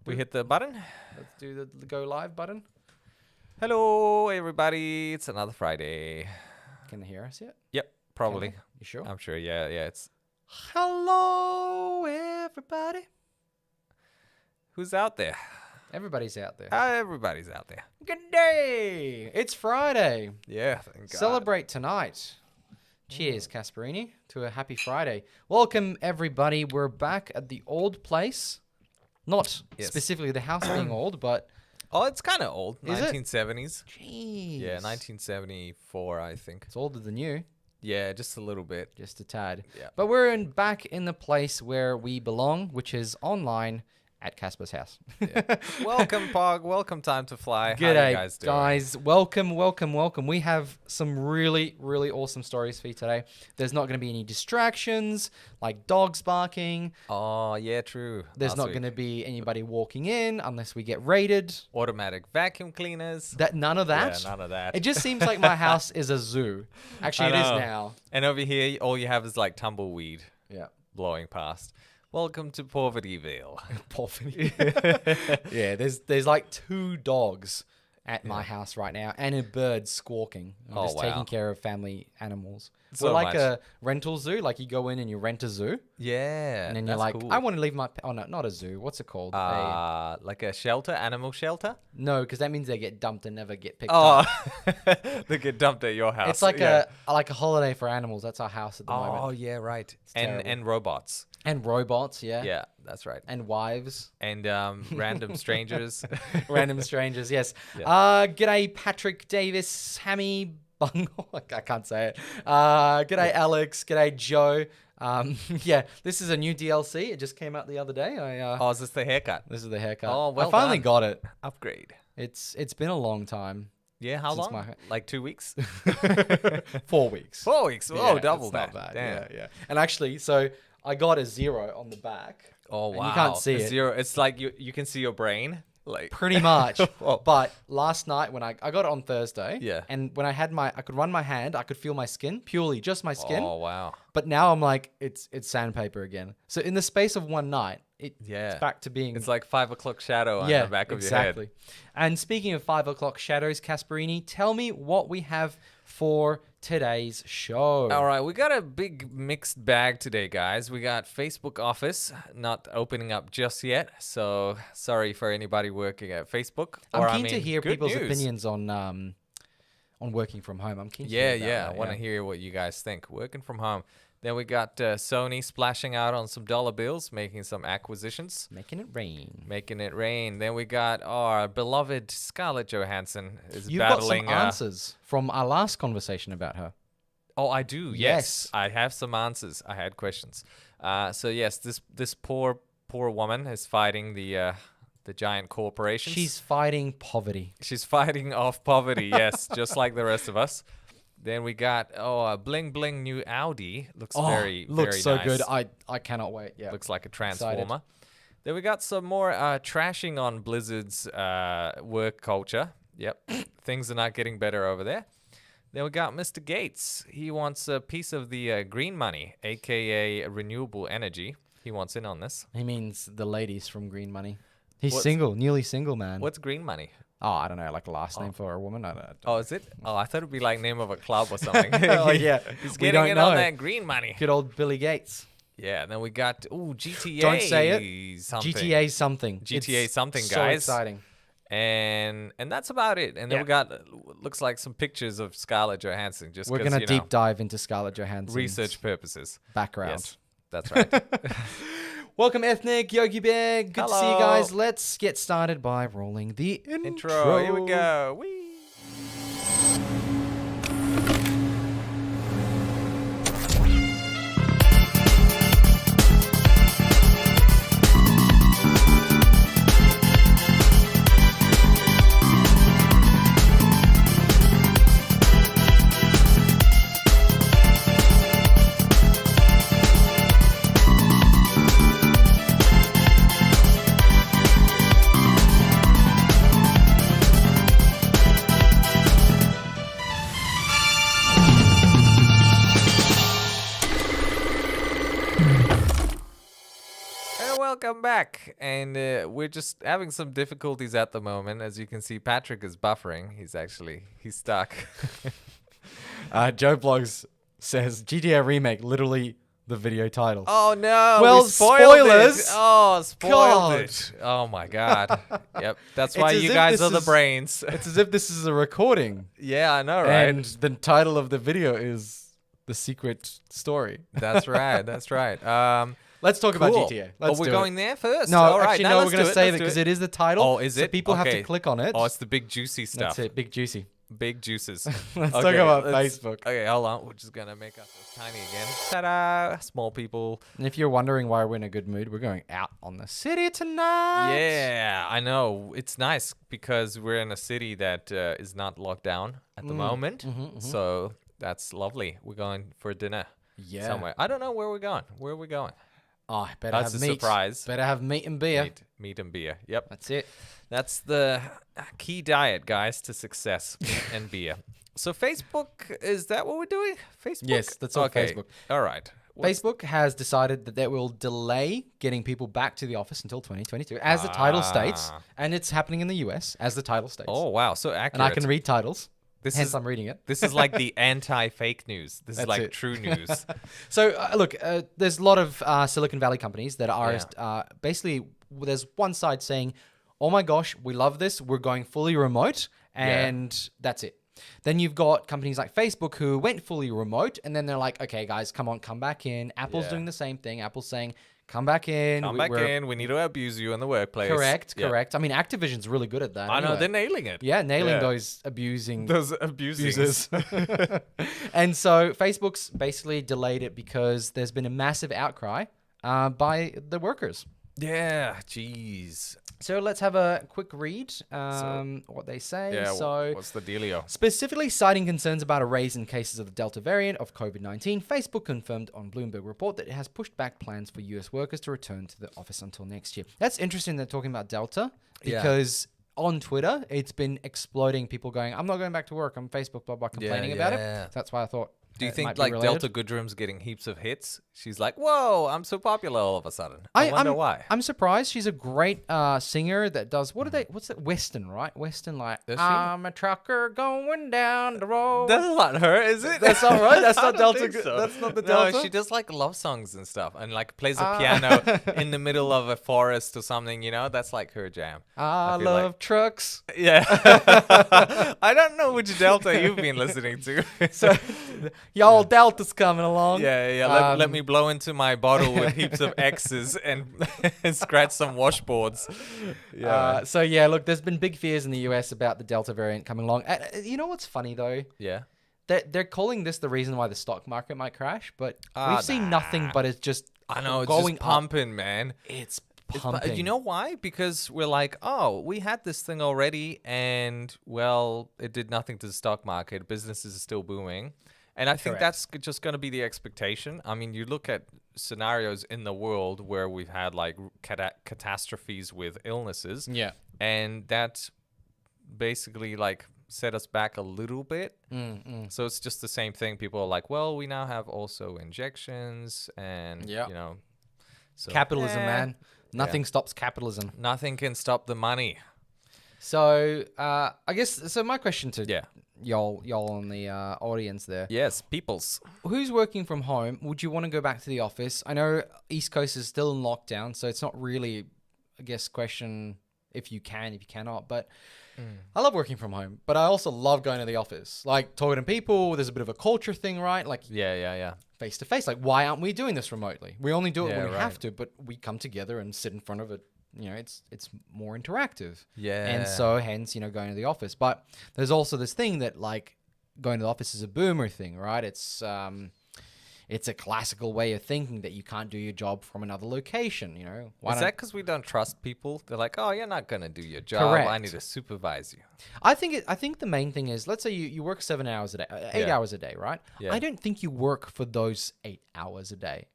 We hit the button. Let's do the go live button. Hello, everybody. It's another Friday. Can they hear us yet? Yep, probably. You sure? I'm sure. Yeah. It's Hello, everybody. who's out there? Everybody's out there. Everybody's out there. Good day. It's Friday. Yeah. Thank God. Celebrate tonight. Cheers, Casperini, to a happy Friday. Welcome, everybody. We're back at the old place. Not Yes. specifically the house being old, but... Oh, it's kind of old. Is it? 1970s. Jeez. Yeah, 1974, I think. It's older than you. Yeah, just a little bit. Just a tad. Yeah. But we're back in the place where we belong, which is online at Casper's house. Welcome, Pog. Welcome, Time to Fly. How you G'day, guys doing? guys. Welcome. We have some really awesome stories for you today. There's not going to be any distractions, like dogs barking. Oh, yeah, true. There's Last not week. going to be anybody walking in unless we get raided. Automatic vacuum cleaners. None of that. Yeah, none of that. It just seems like my house is a zoo. Actually, I it is know. now. And over here, all you have is like tumbleweed Yeah. blowing past. Welcome to Povertyville. Poverty. Yeah, there's like 2 dogs at my house right now and a bird squawking. I'm just taking care of family animals. So We're like much. a rental zoo. Like you go in and you rent a zoo. Yeah. And then you're that's like, cool. I want to leave my... Oh, no, not a zoo. What's it called? Like a shelter, animal shelter? No, because that means they get dumped and never get picked Oh, up. they get dumped at your house. It's like yeah. a holiday for animals. That's our house at the Oh, moment. yeah, right. terrible. And robots. And robots, yeah. Yeah, that's right. And wives. And random strangers. Random strangers, yes. Yeah. G'day, Patrick Davis, Hammy Bungle. I can't say it. G'day, Alex. G'day, Joe. Yeah, this is a new DLC. It just came out the other day. Oh, is this the haircut? This is the haircut. Oh, well I finally done. got it. Upgrade. It's been a long time. Yeah, how Since long? Like 2 weeks? 4 weeks. 4 weeks. Yeah, Oh, double it's that. Not bad. Damn. Yeah. And actually, so I got a 0 on the back. Oh, And wow. you can't see A it. 0. It's like you can see your brain. Like Pretty much. Oh. But last night when I got it on Thursday. Yeah. And when I could run my hand, I could feel my skin, purely just my skin. Oh, wow. But now I'm like, it's sandpaper again. So in the space of one night, it's Yeah. back to being... It's like 5 o'clock shadow on the back of your head. exactly. And speaking of 5 o'clock shadows, Casperini, tell me what we have for today's show. All right, we got a big mixed bag today, guys. We got Facebook Office not opening up just yet, so sorry for anybody working at Facebook. I'm keen to hear good people's news. opinions on working from home. I'm keen to Yeah, hear that. I want to hear what you guys think. Working from home. Then we got Sony splashing out on some dollar bills, making some acquisitions. Making it rain. Making it rain. Then we got our beloved Scarlett Johansson is You've battling... got some answers from our last conversation about her. Oh, I do. Yes. Yes. I have some answers. I had questions. So yes, this poor woman is fighting the giant corporations. She's fighting poverty. She's fighting off poverty. Yes, just like the rest of us. Then we got a bling bling new Audi. Looks very so nice. good. I cannot wait. Yeah. Looks like a transformer. Then we got some more trashing on Blizzard's work culture. Yep, things are not getting better over there. Then we got Mr. Gates. He wants a piece of the green money, aka renewable energy. He wants in on this. He means the ladies from Green Money. He's What's- single, newly single man. What's green money? Oh, I don't know, like a last name for a woman. I don't. Oh, is it? Oh, I thought it'd be like name of a club or something. Oh, yeah. He's We getting don't in on know. that green money. Good old Billy Gates. Yeah, and then we got GTA. Don't say it. Something. GTA something. GTA It's something, so guys. exciting. And that's about it. And then Yeah. we got looks like some pictures of Scarlett Johansson. Just We're 'cause, gonna you deep know, dive into Scarlett Johansson's research purposes. background. Yes, that's right. Welcome, Ethnic Yogi Bear. Good to see you Hello. guys. Let's get started by rolling the Intro. Here we go. Whee. welcome back. And we're just having some difficulties at the moment. As you can see, Patrick is buffering. He's stuck. Joe Blogs says GTA Remake, literally the video title. Oh no! Well, we spoiled spoilers. It. Oh, spoiled God. it! Oh my god! Yep, that's It's why as you if guys this are the is- brains. It's as if this is a recording. Yeah, I know, right? And the title of the video is The Secret Story. That's right. That's right. Let's talk about Cool. GTA. Let's we're do going it. there first. No, All right, actually, now no, let's we're going do to save it let's do because it is the title. Oh, is so it? people have to Okay. click on it. Oh, it's the big juicy stuff. That's it. Big juicy. Big juices. Let's talk about Facebook. Okay, hold on. We're just gonna make us tiny again. Ta-da! Small people. And if you're wondering why we're in a good mood, we're going out on the city tonight. Yeah, I know. It's nice because we're in a city that is not locked down at the moment. So that's lovely. We're going for dinner somewhere. I don't know where we're going. Where are we going? Oh, better That's have a meat. surprise. Better have meat and beer. Meat and beer. Yep. That's it. That's the key diet, guys, to success. Meat and beer. So Facebook, is that what we're doing? Facebook? Yes, that's on Facebook. All right. Facebook has decided that they will delay getting people back to the office until 2022, as the title states, and it's happening in the US, as the title states. Oh, wow. So accurate. and I can read titles. Hence, is- I'm reading it. This is like the anti-fake news. This is That's like it. true news. So, look, there's a lot of Silicon Valley companies that are Yeah. basically, there's one side saying, oh my gosh, we love this. We're going fully remote. And that's it. Then you've got companies like Facebook who went fully remote. And then they're like, okay, guys, come on, come back in. Apple's Yeah. doing the same thing. Apple's saying, come back in. Come back we're- in. We need to abuse you in the workplace. Correct, Yeah. correct. I mean, Activision's really good at that. I know. anyway. They're nailing it. Yeah, nailing Yeah. those abusing Those abusers. and so Facebook's basically delayed it because there's been a massive outcry by the workers. Yeah. Jeez. So let's have a quick read what they say. Yeah. So what's the dealio? specifically citing concerns about a raise in cases of the Delta variant of COVID-19, Facebook confirmed on Bloomberg Report that it has pushed back plans for US workers to return to the office until next year. That's interesting they're talking about Delta Yeah. because on Twitter, it's been exploding. People going, I'm not going back to work. I'm Facebook, blah, blah, complaining about it. yeah. So that's why I thought Do you it think might be like related. Delta Goodrum's getting heaps of hits? She's like, whoa, I'm so popular all of a sudden. I wonder why. I'm surprised. She's a great singer that does, what's that? Western, right? Western, like, Is she? I'm a trucker going down the road. That's not her, is it? That's not right. That's I not don't Delta. think so. That's not the No, Delta. she does like love songs and stuff, and like plays a piano in the middle of a forest or something. You know, that's like her jam. I feel love like- trucks. Yeah. I don't know which Delta you've been listening to. So, y'all Delta's coming along. Yeah. Let me blow into my bottle with heaps of X's and scratch some washboards. Yeah. So yeah, look, there's been big fears in the US about the Delta variant coming along. You know what's funny though? Yeah. They're calling this the reason why the stock market might crash, but Ah, we've seen nothing but it's just I know it's going just pumping, man. It's It's pumping. you know why? Because we're like, oh, we had this thing already, and well, it did nothing to the stock market. Businesses are still booming, and I think that's just going to be the expectation. I mean, you look at scenarios in the world where we've had like catastrophes with illnesses, Yeah. and that basically like set us back a little bit. So it's just the same thing. People are like, well, we now have also injections, and Yeah. you know, so Capitalism, man. Nothing stops capitalism. nothing can stop the money. So I guess so. My question to Yeah. y'all in the audience there: Yes, peoples. who's working from home? Would you want to go back to the office? I know East Coast is still in lockdown, so it's not really, I guess, question if you can, if you cannot. But I love working from home, but I also love going to the office, like talking to people. There's a bit of a culture thing, right? Like Yeah. face to face. Like, why aren't we doing this remotely? We only do it Yeah, when we have right. to, but we come together and sit in front of it. You know, it's more interactive. Yeah. And so hence, going to the office. But there's also this thing that like going to the office is a boomer thing, right? It's a classical way of thinking that you can't do your job from another location, Why Is don't- that because we don't trust people? They're like, oh, you're not gonna do your job. I Correct. need to supervise you. I think the main thing is, let's say you work 7 hours a day, 8 Yeah. hours a day, right? Yeah. I don't think you work for those 8 hours a day.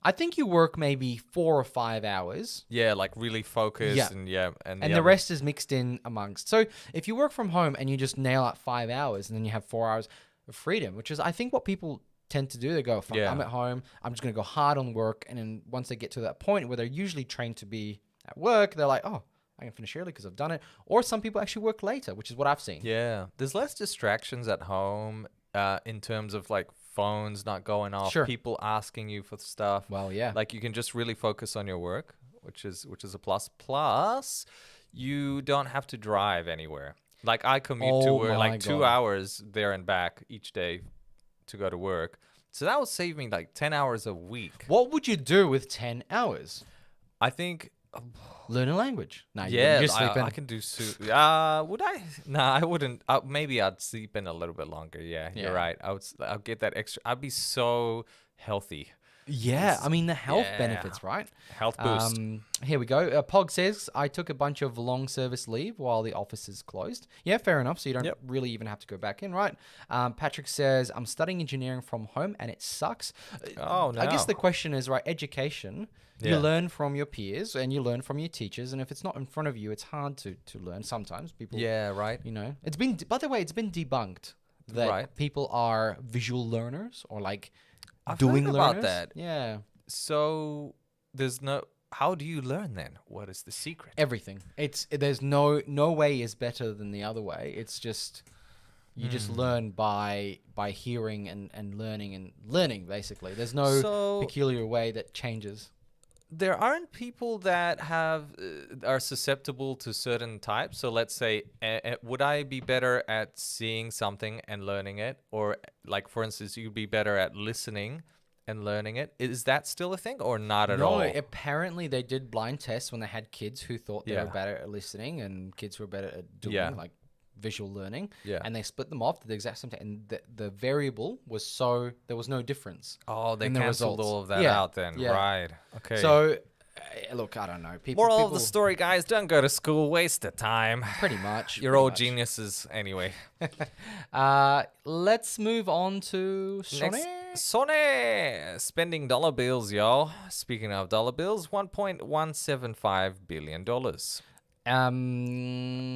I think you work maybe 4 or 5 hours. Yeah, like really focused Yeah. and And the rest is mixed in amongst. So if you work from home and you just nail out 5 hours and then you have 4 hours of freedom, which is, I think, what people tend to do. They go, fuck, Yeah. I'm at home. I'm just going to go hard on work. And then once they get to that point where they're usually trained to be at work, they're like, oh, I can finish early because I've done it. Or some people actually work later, which is what I've seen. Yeah. There's less distractions at home in terms of like phones not going off, Sure. people asking you for stuff. Well, yeah. Like you can just really focus on your work, which is a plus. Plus, you don't have to drive anywhere. Like I commute to Oh work my like 2 God. hours there and back each day to go to work. So that would save me like 10 hours a week. What would you do with 10 hours? I think Learn a language. No, yeah, you're sleeping. I can do would I? Nah, I wouldn't. Maybe I'd sleep in a little bit longer. Yeah, Yeah. you're right. I'll get that extra. I'd be so healthy. Yeah, I mean the health Yeah. benefits, right? Health boost. Here we go. Pog says, I took a bunch of long service leave while the office is closed. Yeah, fair enough. So you don't Yep. really even have to go back in, right? Patrick says, I'm studying engineering from home and it sucks. Oh, no. I guess the question is, right, education, you Yeah. learn from your peers and you learn from your teachers. And if it's not in front of you, it's hard to learn sometimes. People, Yeah, right. you know, it's been, by the way, it's been debunked that Right. people are visual learners or like I've doing heard about learners. that. Yeah. So there's no. How do you learn then? What is the secret? Everything. There's no way is better than the other way. It's just you just learn by hearing and learning basically. There's no So- peculiar way that changes. There aren't people that have are susceptible to certain types. So let's say, would I be better at seeing something and learning it, or like for instance, you'd be better at listening and learning it? Is that still a thing, or not at all? No, apparently they did blind tests when they had kids who thought they Yeah. were better at listening and kids who were better at doing Yeah. like visual learning. Yeah. And they split them off to the exact same time. And the variable was so there was no difference. Oh, they in the canceled results. all of that Yeah, out then. yeah. Right. Okay. So look, I don't know. moral of people the story, guys: don't go to school. Waste of time. pretty much. You're pretty all much. geniuses anyway. Let's move on to Sony. Sony spending dollar bills, y'all. Speaking of dollar bills, $1.175 billion.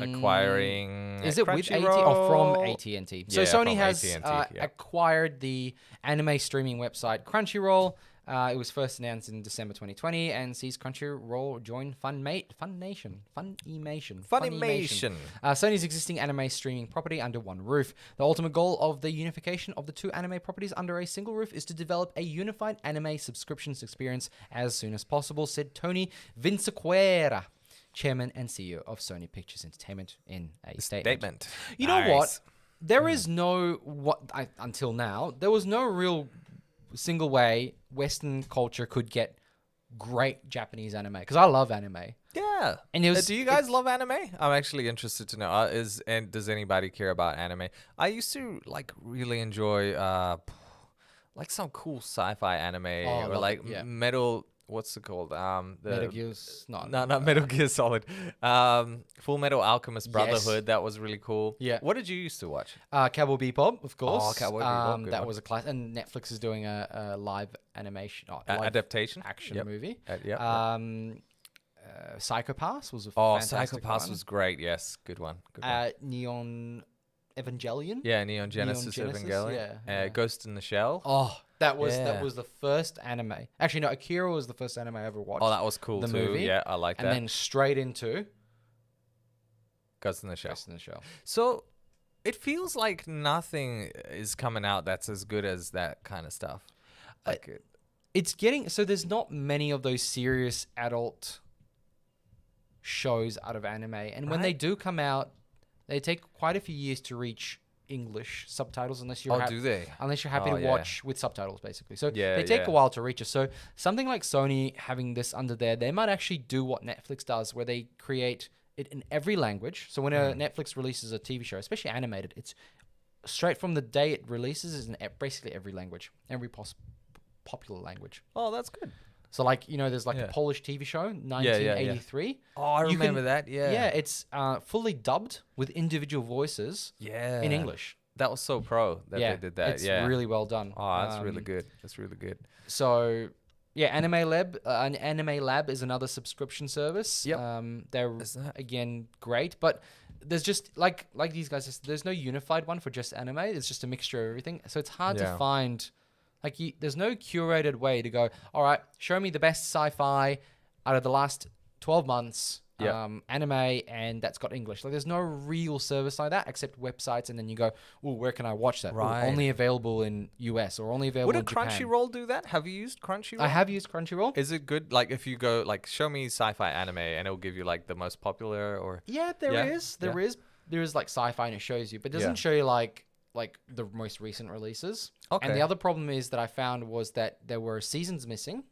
Acquiring Is it with AT Crunchyroll? or from AT&T? So Yeah, Sony from has AT&T, yeah. acquired the anime streaming website Crunchyroll. It was first announced in December 2020 and sees Crunchyroll join Funimation. Sony's existing anime streaming property under one roof. The ultimate goal of the unification of the two anime properties under a single roof is to develop a unified anime subscriptions experience as soon as possible, said Tony Vinciquerra, chairman and CEO of Sony Pictures Entertainment, in a statement. You know what? Nice. There is until now, there was no real single way Western culture could get great Japanese anime, because I love anime. Yeah. And it was- do you guys love anime? I'm actually interested to know. Does anybody care about anime? I used to like really enjoy like some cool sci-fi anime I or love like it, yeah. metal. What's it called? Metal Gear's not. Not Metal Gear Solid. Full Metal Alchemist Brotherhood. That was really cool. Yeah. What did you used to watch? Cowboy Bebop, of course. Oh, Cowboy Bebop, good that one. was a class, and Netflix is doing a live animation, live Adaptation. action Yep. movie. Yep. Psychopaths was a Oh, fantastic Psychopaths one. was great. Yes, good one. Good one. Neon Evangelion. Yeah, Neon Genesis Genesis, Evangelion. yeah. Ghost in the Shell. Oh, that was Yeah. the first anime. Actually, no, Akira was the first anime I ever watched. Oh, that was cool the too. movie, Yeah, I like and that. then straight into Ghost in the Shell. Ghost in the Shell. So it feels like nothing is coming out that's as good as that kind of stuff. Like It's getting so there's not many of those serious adult shows out of anime, and when they Right. do come out, they take quite a few years to reach English subtitles, unless you're oh, do they? unless you're happy Oh, to yeah. watch with subtitles, basically. So Yeah, they take yeah. a while to reach us. So something like Sony having this under there, they might actually do what Netflix does, where they create it in every language. So when Hmm. a Netflix releases a TV show, especially animated, it's straight from the day it releases is in basically every language, every popular language. Oh, that's good. So like, there's like Yeah. a Polish TV show, yeah. 1983. Oh, I You remember can- that. Yeah. Yeah, it's fully dubbed with individual voices Yeah. in English. That was so pro that Yeah, they did that. it's yeah. really well done. Oh, that's really good. That's really good. So, yeah, Anime Lab is another subscription service. Yep. They're Is that- again great, but there's just like these guys. There's no unified one for just anime. It's just a mixture of everything. So it's hard to Yeah. find Like, there's no curated way to go, all right, show me the best sci-fi out of the last 12 months, anime, and that's got English. Like, there's no real service like that except websites, and then you go, oh, where can I watch that? Ooh, Right. only available in US or only available in Japan. Would a Crunchyroll do that? Have you used Crunchyroll? I have used Crunchyroll. Is it good? Like, if you go, like, show me sci-fi anime, and it'll give you, like, the most popular, or... Yeah, there is. There is, like, sci-fi, and it shows you, but it doesn't show you, like the most recent releases. Okay. And the other problem is that I found was that there were seasons missing.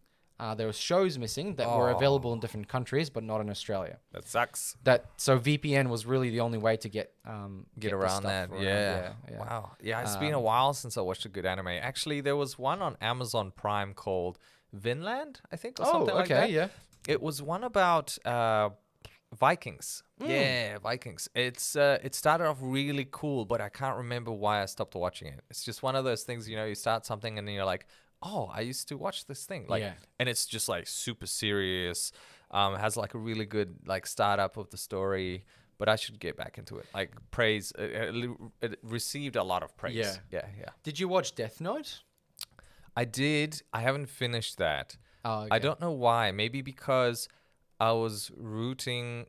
There were shows missing that were available in different countries, but not in Australia. That sucks. So VPN was really the only way to get around that. Yeah. Wow. Yeah, it's been a while since I watched a good anime. Actually, there was one on Amazon Prime called Vinland, I think, or something like that. Yeah. It was one about Vikings. Yeah, Vikings. It started off really cool, but I can't remember why I stopped watching it. It's just one of those things, you start something and then you're like, oh, I used to watch this thing. And it's just like super serious. It has like a really good like startup of the story, but I should get back into it. Like praise, it received a lot of praise. Yeah. Did you watch Death Note? I did. I haven't finished that. Oh, okay. I don't know why. Maybe because I was rooting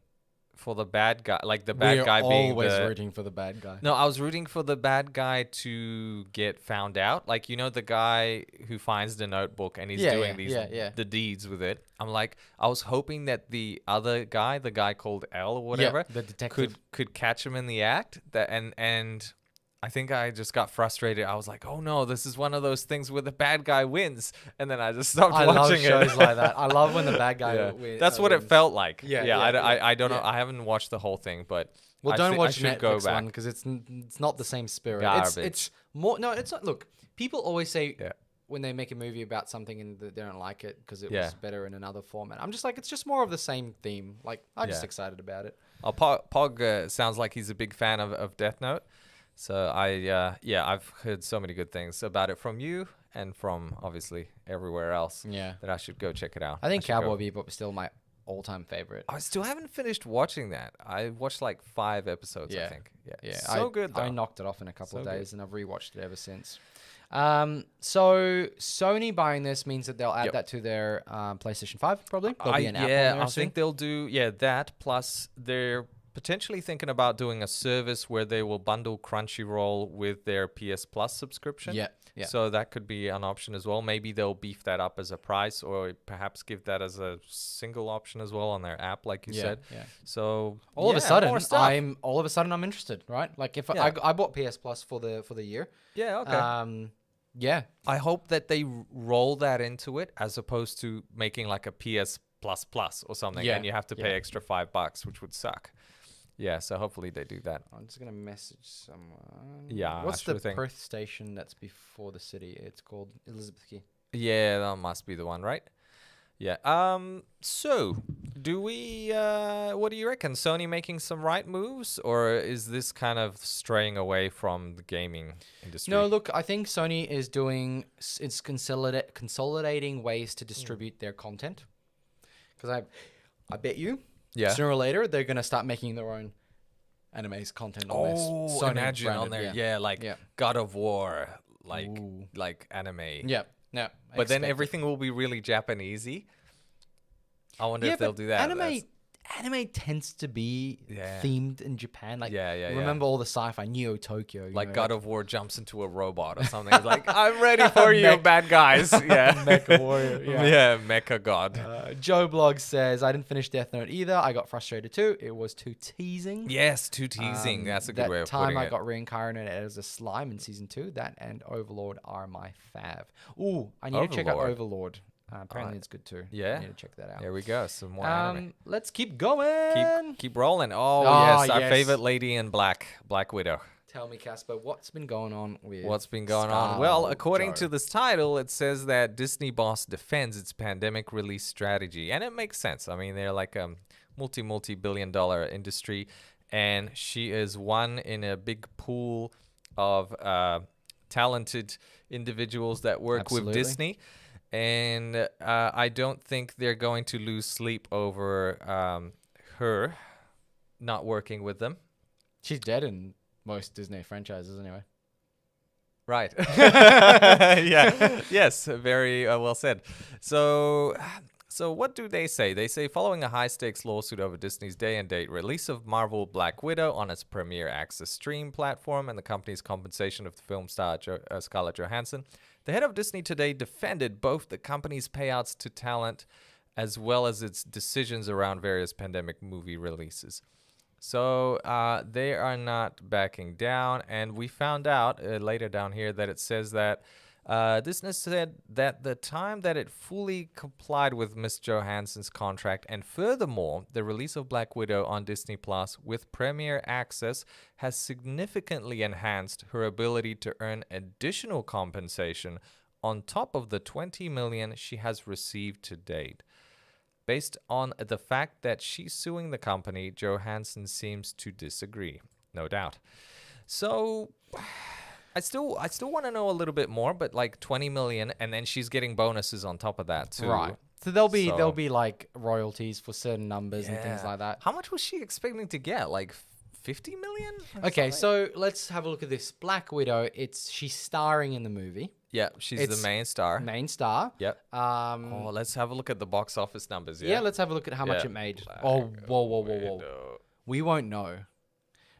for the bad guy, like the bad guy being always rooting for the bad guy. No, I was rooting for the bad guy to get found out. Like, the guy who finds the notebook and he's doing the deeds with it. I'm like, I was hoping that the other guy, the guy called L or whatever, the detective, could catch him in the act. And I think I just got frustrated. I was like, oh no, this is one of those things where the bad guy wins. And then I just stopped watching it. I love shows like that. I love when the bad guy wins. That's what it felt like. I don't know. I haven't watched the whole thing, but don't watch the Netflix one because it's not the same spirit. Garbage. It's more. No, it's not. Look, people always say when they make a movie about something and they don't like it because it was better in another format. I'm just like, it's just more of the same theme. Like, I'm just excited about it. Pog sounds like he's a big fan of Death Note. So I've heard so many good things about it from you and from obviously everywhere else. Yeah, that I should go check it out. I think Cowboy Bebop is still my all-time favorite. I still haven't finished watching that. I watched like 5 episodes. I think. Yeah. So good. Though. I knocked it off in a couple of days, and I've rewatched it ever since. So Sony buying this means that they'll add that to their PlayStation 5 probably. There'll be an app on there I think they'll do that. Plus they're potentially thinking about doing a service where they will bundle Crunchyroll with their PS Plus subscription. Yeah. So that could be an option as well. Maybe they'll beef that up as a price, or perhaps give that as a single option as well on their app, like you said. Yeah. So all of a sudden, I'm interested, right? Like if I bought PS Plus for the year. Yeah. Okay. Yeah. I hope that they roll that into it as opposed to making like a PS Plus or something, and you have to pay extra $5, which would suck. Yeah, so hopefully they do that. I'm just going to message someone. Yeah, what's the Perth station that's before the city? It's called Elizabeth Key. Yeah, that must be the one, right? Yeah. So, do we... what do you reckon? Sony making some right moves? Or is this kind of straying away from the gaming industry? No, look, I think Sony is doing... It's consolidating ways to distribute their content. Because I bet you... Yeah. Sooner or later, they're going to start making their own animes content on this. Sony imagine branded, on there. Yeah, like God of War, like anime. Yeah. No. But then everything will be really Japanesey. I wonder if they'll do that. Anime tends to be themed in Japan. Like, remember all the sci-fi, Neo Tokyo. Like God of War jumps into a robot or something. It's like, I'm ready for you, bad guys. Yeah. Mecha Warrior. Yeah, Mecha God. Joe Blog says, I didn't finish Death Note either. I got frustrated too. It was too teasing. Yes, too teasing. That's a good way of putting it. That time I got reincarnated as a slime in season 2. That and Overlord are my fav. Ooh, I need to check out Overlord. Apparently it's good too. Yeah, I need to check that out. There we go. Some more anime. Let's keep going. Keep rolling. Oh yes, our favorite lady in black, Black Widow. Tell me, Casper, what's been going on with Well, according to this title, it says that Disney boss defends its pandemic release strategy, and it makes sense. I mean, they're like a multi-billion-dollar industry, and she is one in a big pool of talented individuals that work with Disney. And I don't think they're going to lose sleep over her not working with them. She's dead in most Disney franchises anyway. Right. Yeah. Yes. Very well said. So, so what do they say? They say following a high-stakes lawsuit over Disney's day-and-date release of Marvel Black Widow on its Premier Access stream platform and the company's compensation of the film star Scarlett Johansson, the head of Disney today defended both the company's payouts to talent as well as its decisions around various pandemic movie releases. So they are not backing down, and we found out later down here that it says that Disney said that the time that it fully complied with Miss Johansson's contract, and furthermore, the release of Black Widow on Disney Plus with Premier Access has significantly enhanced her ability to earn additional compensation on top of the $20 million she has received to date. Based on the fact that she's suing the company, Johansson seems to disagree, no doubt. So, I still want to know a little bit more, but like 20 million, and then she's getting bonuses on top of that too. Right. So there'll be like royalties for certain numbers and things like that. How much was she expecting to get? Like 50 million? Okay, so let's have a look at this. Black Widow. She's starring in the movie. Yeah, she's the main star. Main star. Yep. Let's have a look at the box office numbers. Yeah, let's have a look at how much it made. Whoa. We won't know.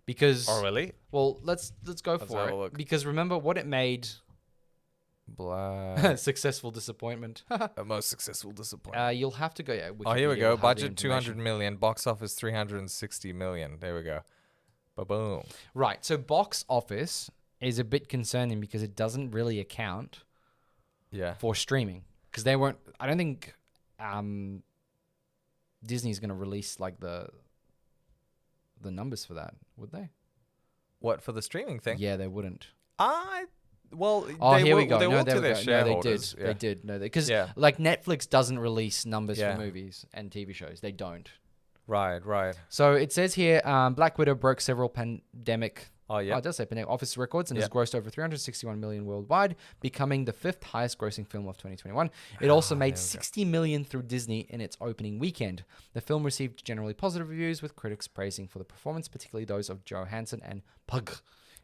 Because really? Well, let's go for it. Because remember what it made. Black. Successful disappointment. A most successful disappointment. You'll have to go. Yeah. Here we go. Budget 200 million. Box office 360 million. There we go. Ba-boom. Right. So box office is a bit concerning because it doesn't really account. For streaming, because they won't. I don't think Disney's going to release like the numbers for that, would they? What, for the streaming thing? Yeah, they wouldn't. Here we go. They will to their shareholders. No, they did. No, because like Netflix doesn't release numbers for movies and TV shows. They don't. Right. So it says here, Black Widow broke several pandemic. It does say pandemic office records and has grossed over 361 million worldwide, becoming the 5th highest grossing film of 2021. It also made 60 million through Disney in its opening weekend. The film received generally positive reviews, with critics praising for the performance, particularly those of Johansson and Pug,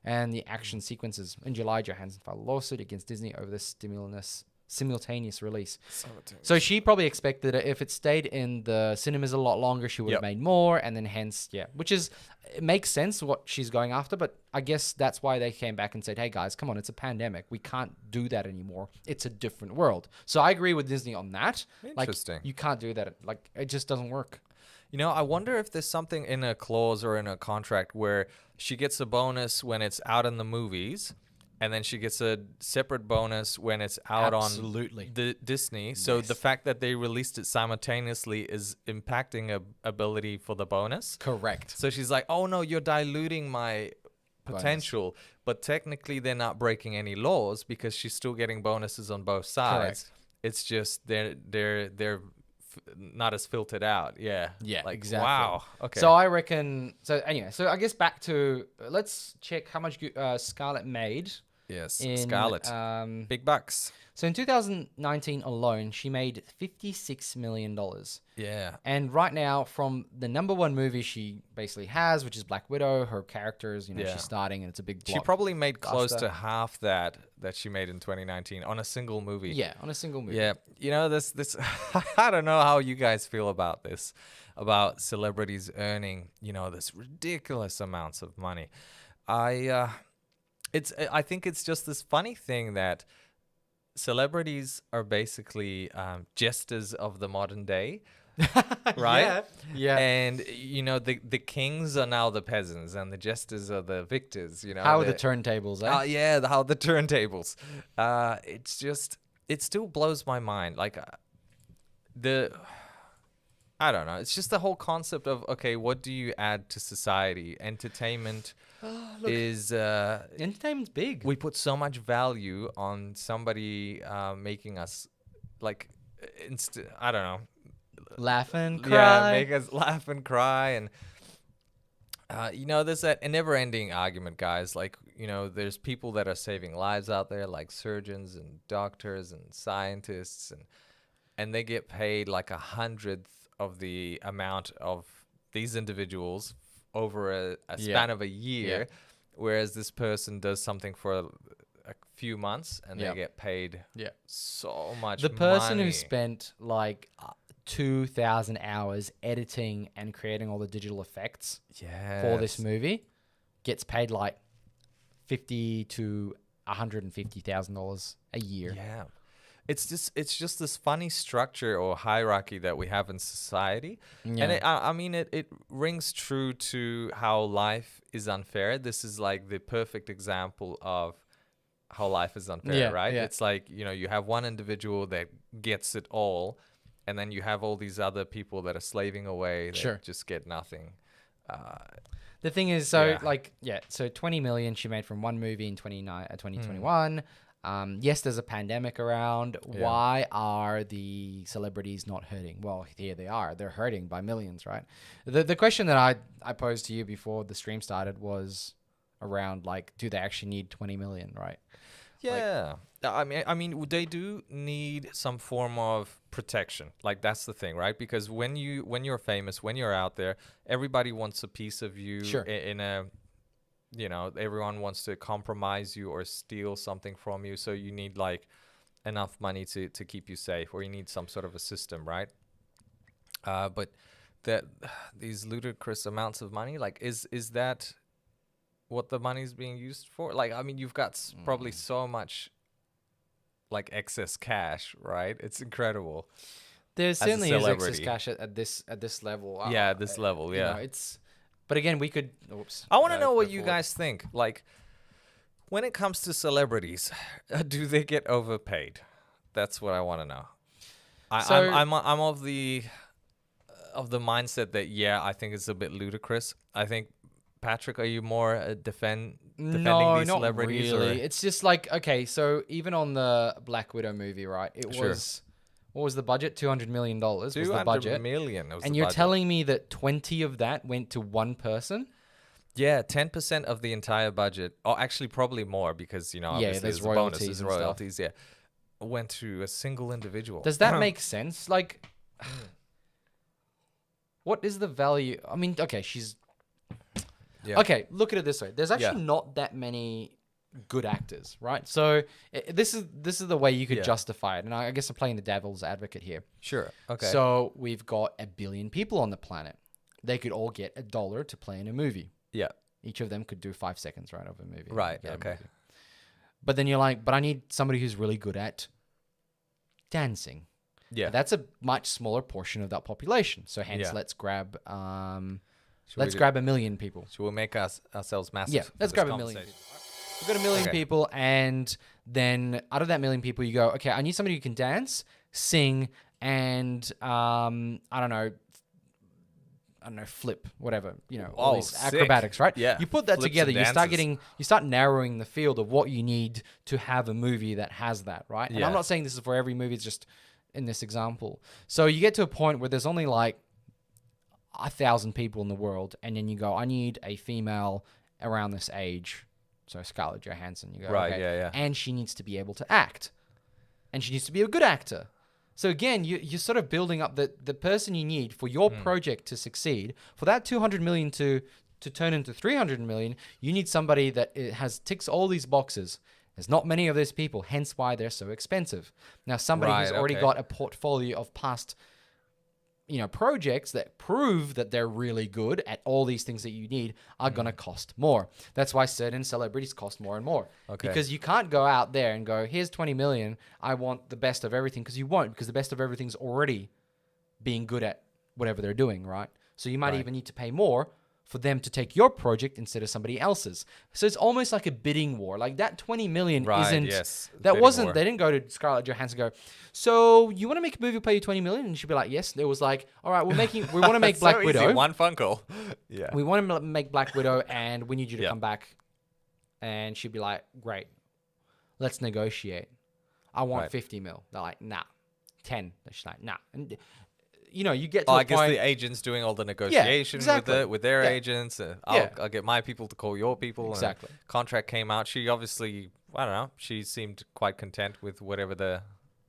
and the action sequences. In July, Johansson filed a lawsuit against Disney over the simultaneous release. So she probably expected that if it stayed in the cinemas a lot longer, she would have made more, and then hence, which is, it makes sense what she's going after, but I guess that's why they came back and said, hey guys, come on, it's a pandemic. We can't do that anymore. It's a different world. So I agree with Disney on that. Interesting. Like, you can't do that. Like, it just doesn't work. You know, I wonder if there's something in a clause or in a contract where she gets a bonus when it's out in the movies, and then she gets a separate bonus when it's out on Disney. So the fact that they released it simultaneously is impacting ability for the bonus. Correct. So she's like, oh no, you're diluting my potential. Bonus. But technically they're not breaking any laws because she's still getting bonuses on both sides. Correct. It's just they're not as filtered out. Yeah, like, exactly. Wow. Okay. So I reckon. So anyway, so I guess back to let's check how much Scarlett made. Yes, Scarlett. Big bucks. So in 2019 alone, she made $56 million. Yeah. And right now, from the number one movie she basically has, which is Black Widow, her characters, she's starting, and it's a big block. She probably made close to half that she made in 2019 on a single movie. Yeah, on a single movie. Yeah. You know, this I don't know how you guys feel about this, about celebrities earning, this ridiculous amounts of money. I think it's just this funny thing that celebrities are basically jesters of the modern day, right? Yeah. And the kings are now the peasants, and the jesters are the victors. How are the turntables? How the turntables. It still blows my mind. Like I don't know. It's just the whole concept of, okay, what do you add to society? Entertainment is... entertainment's big. We put so much value on somebody making us, like, I don't know. Laugh and cry. Yeah, make us laugh and cry. And, there's that never-ending argument, guys. Like, there's people that are saving lives out there, like surgeons and doctors and scientists, and they get paid like 100th of the amount of these individuals over a span of a year, whereas this person does something for a few months and Yeah. they get paid Yeah. so much The person money. who spent like 2,000 hours editing and creating all the digital effects for this movie gets paid like $50 to $150,000 a year. Yeah. It's just this funny structure or hierarchy that we have in society. Yeah. And I mean, it rings true to how life is unfair. This is like the perfect example of how life is unfair, Yeah, right? yeah. It's like, you have one individual that gets it all, and then you have all these other people that are slaving away that Sure. just get nothing. The thing is, so 20 million she made from one movie in 2021. Yes, there's a pandemic around. Yeah. Why are the celebrities not hurting? Well, here they are. They're hurting by millions, right? The question that I posed to you before the stream started was around like, do they actually need 20 million, right? Yeah. I mean, they do need some form of protection. Like, that's the thing, right? Because when you're famous, when you're out there, everybody wants a piece of you. Sure. In a, everyone wants to compromise you or steal something from you. So you need like enough money to keep you safe, or you need some sort of a system, right? But these ludicrous amounts of money, like, is that what the money's being used for? Like, I mean, you've got probably so much like excess cash, right? It's incredible. There's As a certainly is excess celebrity. cash at this level. Yeah, at this level, you yeah. know, but again, we could. Oops. I want to know what go you forward. guys think. Like, when it comes to celebrities, do they get overpaid? That's what I want to know. I'm of the mindset that, yeah, I think it's a bit ludicrous. I think, Patrick, are you more defending No, these not celebrities? really. Or? It's just like, okay, so even on the Black Widow movie, right? It Sure. was, what was the budget? $200 million was the 200 budget. million was And the you're budget. telling me that 20 of that went to one person? Yeah, 10% of the entire budget, or actually probably more, because, obviously there's there's bonuses, royalties and stuff. royalties, yeah, went to a single individual. Does that make sense? Like, what is the value? I mean, okay, Yeah. Okay, look at it this way. There's actually Yeah. not that many good actors, right? So this is the way you could Yeah. justify it. And I guess I'm playing the devil's advocate here. Sure. Okay. So we've got 1 billion people on the planet. They could all get $1 to play in a movie. yeah. Each of them could do 5 seconds, right, of a movie. Right. Get a Okay. movie. But then you're like, but I need somebody who's really good at dancing. Yeah. That's a much smaller portion of that population. So hence, Yeah. let's grab Should let's we grab 1 million people. Should we make ourselves massive? Yeah, for let's this grab 1 million. conversation? We've got 1 million Okay. people, and then out of that 1 million people, you go, okay, I need somebody who can dance, sing, and I don't know, flip, whatever, all Oh, these sick. acrobatics, right? Yeah, You put that flips together, and you dances. start narrowing the field of what you need to have a movie that has that, right? And Yeah. I'm not saying this is for every movie, it's just in this example. So you get to a point where there's only like 1,000 people in the world, and then you go, I need a female around this age. So Scarlett Johansson, you go, Right, okay, yeah. and she needs to be able to act, and she needs to be a good actor. So again, you're sort of building up the person you need for your project to succeed. For that 200 million to turn into 300 million, you need somebody that ticks all these boxes. There's not many of those people, hence why they're so expensive. Now, somebody who's Right, already okay. got a portfolio of past projects that prove that they're really good at all these things that you need are going to cost more. That's why certain celebrities cost more and more. Okay. Because you can't go out there and go, here's 20 million, I want the best of everything, because you won't, because the best of everything's already being good at whatever they're doing, right? So you might Right. even need to pay more for them to take your project instead of somebody else's. So it's almost like a bidding war. Like that 20 million Right, isn't, yes, that bidding wasn't, war. they didn't go to Scarlett Johansson and go, so you want to make a movie, we'll pay you 20 million? And she'd be like, yes. It was like, all right, we want to make It's Black so easy, Widow. one phone call. Yeah. We want to make Black Widow, and we need you to Yeah. come back. And she'd be like, great, let's negotiate. I want Right. 50 mil. They're like, nah. 10. She's like, nah. And you get to Oh, a I guess point. the agent's doing all the negotiation exactly. with their Yeah. agents. Yeah. I'll get my people to call your people. Exactly. And contract came out. She obviously, I don't know, she seemed quite content with whatever the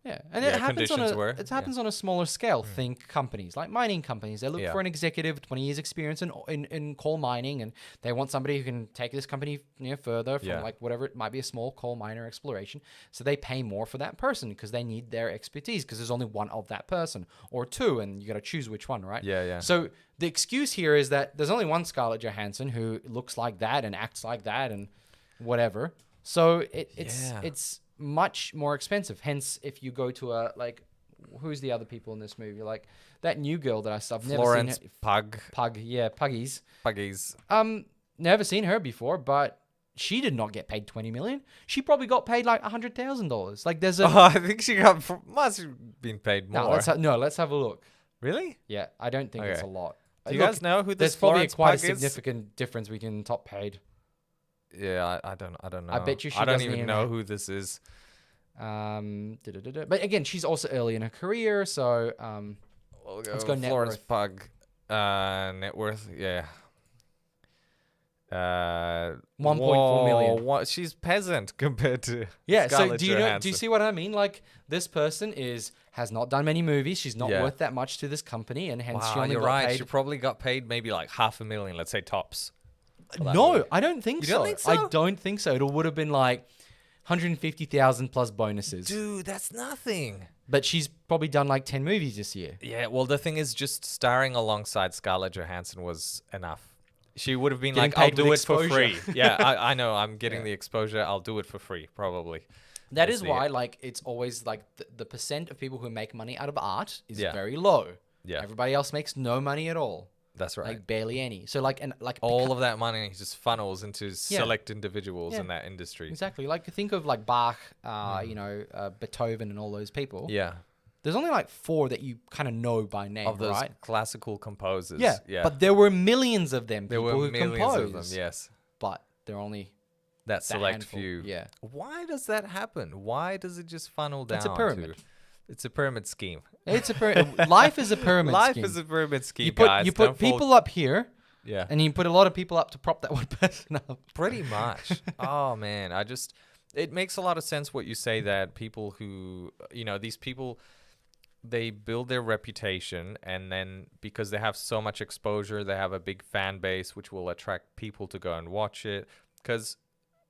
Yeah, and Yeah, it happens conditions were, on a smaller scale. Think companies like mining companies. They look Yeah. for an executive, 20 years experience in coal mining, and they want somebody who can take this company further from Yeah. like whatever it might be, a small coal miner exploration. So they pay more for that person because they need their expertise because there's only one of that person or two, and you got to choose which one, right? Yeah, yeah. So the excuse here is that there's only one Scarlett Johansson who looks like that and acts like that and whatever. So it's much more expensive. Hence, if you go to a like, who's the other people in this movie? Like that new girl that I've never Florence seen. Pug. Yeah, Puggies. Puggies. Never seen her before, but she did not get paid 20 million. She probably got paid like $100,000. Like there's a Oh, I think she must have been paid more. let's have a look. Really? Yeah, I don't think it's a Okay. lot. Do you guys know who this There's probably Florence quite a Pug is? significant difference between top paid. Yeah, I don't know. I bet you she I don't doesn't even even know have- who this is. But again, she's also early in her career, so let's go net Florence worth. Pug. Net worth, yeah. 1.4 million. What? She's peasant compared to Yeah, so Scarlett do you Johansson. see what I mean? Like this person has not done many movies. She's not Yeah. worth that much to this company, and hence she Wow, only you're got right. paid. She probably got paid maybe like $500,000, let's say tops. for that No, movie. I don't think You so. don't think so? I don't think so. It would have been like 150,000 plus bonuses. Dude, that's nothing. But she's probably done like 10 movies this year. Yeah, well, the thing is, just starring alongside Scarlett Johansson was enough. She would have been Getting like, I'll paid do with it for exposure. free. Yeah, I know. I'm getting Yeah. the exposure. I'll do it for free, probably. That We'll is see why, it. like, it's always like the percent of people who make money out of art is Yeah. very low. Yeah. Everybody else makes no money at all. That's right. Like barely any. So like All of that money just funnels into select individuals Yeah. in that industry. exactly. Like think of like Bach, Beethoven, and all those people. Yeah. There's only like 4 that you kind of know by name, Of those right? classical composers. Yeah. Yeah. But there were millions of them. there People were who millions compose, of them. Yes. But they're only That select handful. few. Yeah. Why does that happen? Why does it just funnel down? It's a pyramid. It's a pyramid scheme. It's a life is a pyramid Life scheme. is a pyramid scheme, You put guys. you put Don't fall- people up here, Yeah. and you put a lot of people up to prop that one person up. Pretty much. Oh man, it makes a lot of sense what you say, that people who, these people, they build their reputation, and then because they have so much exposure, they have a big fan base which will attract people to go and watch it, because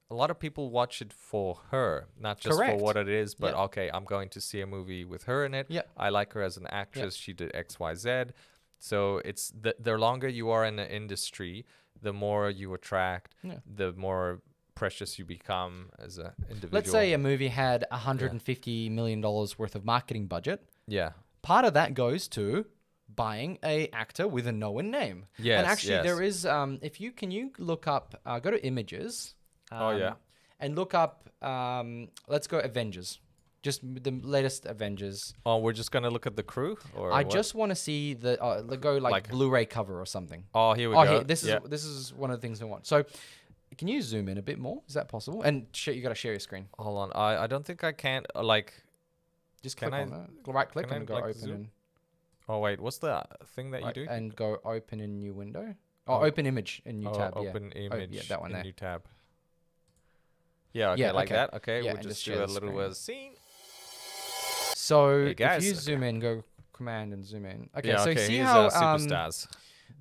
a lot of people watch it for her, not just Correct. for what it is, but Yeah. okay, I'm going to see a movie with her in it. Yeah. I like her as an actress. She did XYZ. So it's the longer you are in the industry, the more you attract, Yeah. the more precious you become as an individual. Let's say a movie had $150 million worth of marketing budget. yeah. Part of that goes to buying a actor with a known name. Yes, And actually, yes. there is. Can you look up? Go to images. Yeah. And look up. Let's go Avengers. Just the latest Avengers. Oh, we're just gonna look at the crew, or I what? just want to see the go like Blu-ray cover or something. Oh, here we Oh, go. here, this Yeah. is one of the things I want. So, can you zoom in a bit more? Is that possible? And you got to share your screen. Hold on. I don't think I can. Just Can click I- on that. Right click can I, and go like, open zoom? in. Oh wait, what's the thing that Right, you do? and go open in new window. Oh, Oh. open image in new tab. Yeah. Open image. yeah, that one in there. New tab. Yeah. Okay. Yeah, Like okay. that. Okay. Yeah, we'll and just just do share a the little screen. scene. So Hey, guys, if you okay. zoom in, go command and zoom in. Okay. Yeah. so Okay. see Here's how superstars.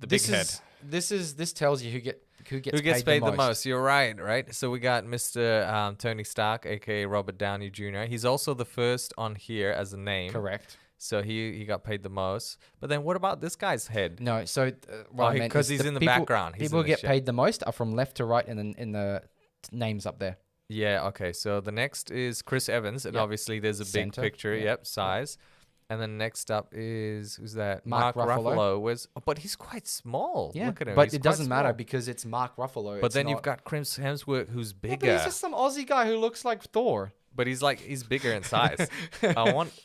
The big head. This tells you who gets Who gets paid the most? You're right. So we got Mr. Tony Stark, aka Robert Downey Jr. He's also the first on here as a name. Correct. So he got paid the most. But then what about this guy's head? No. So what I meant 'cause is he's in the people- background. He's People in the get shot. paid the most are from left to right in the names up there. Yeah. Okay. So the next is Chris Evans, and Yep. obviously there's a big Center, picture. yeah. Yep. Size. And then next up is who's that? Mark Ruffalo. But he's quite small. Yeah. Look at him. But He's it quite doesn't matter small. because it's Mark Ruffalo. But it's then not- you've got Chris Hemsworth, who's Yeah, bigger. but he's just some Aussie guy who looks like Thor. But he's bigger in size.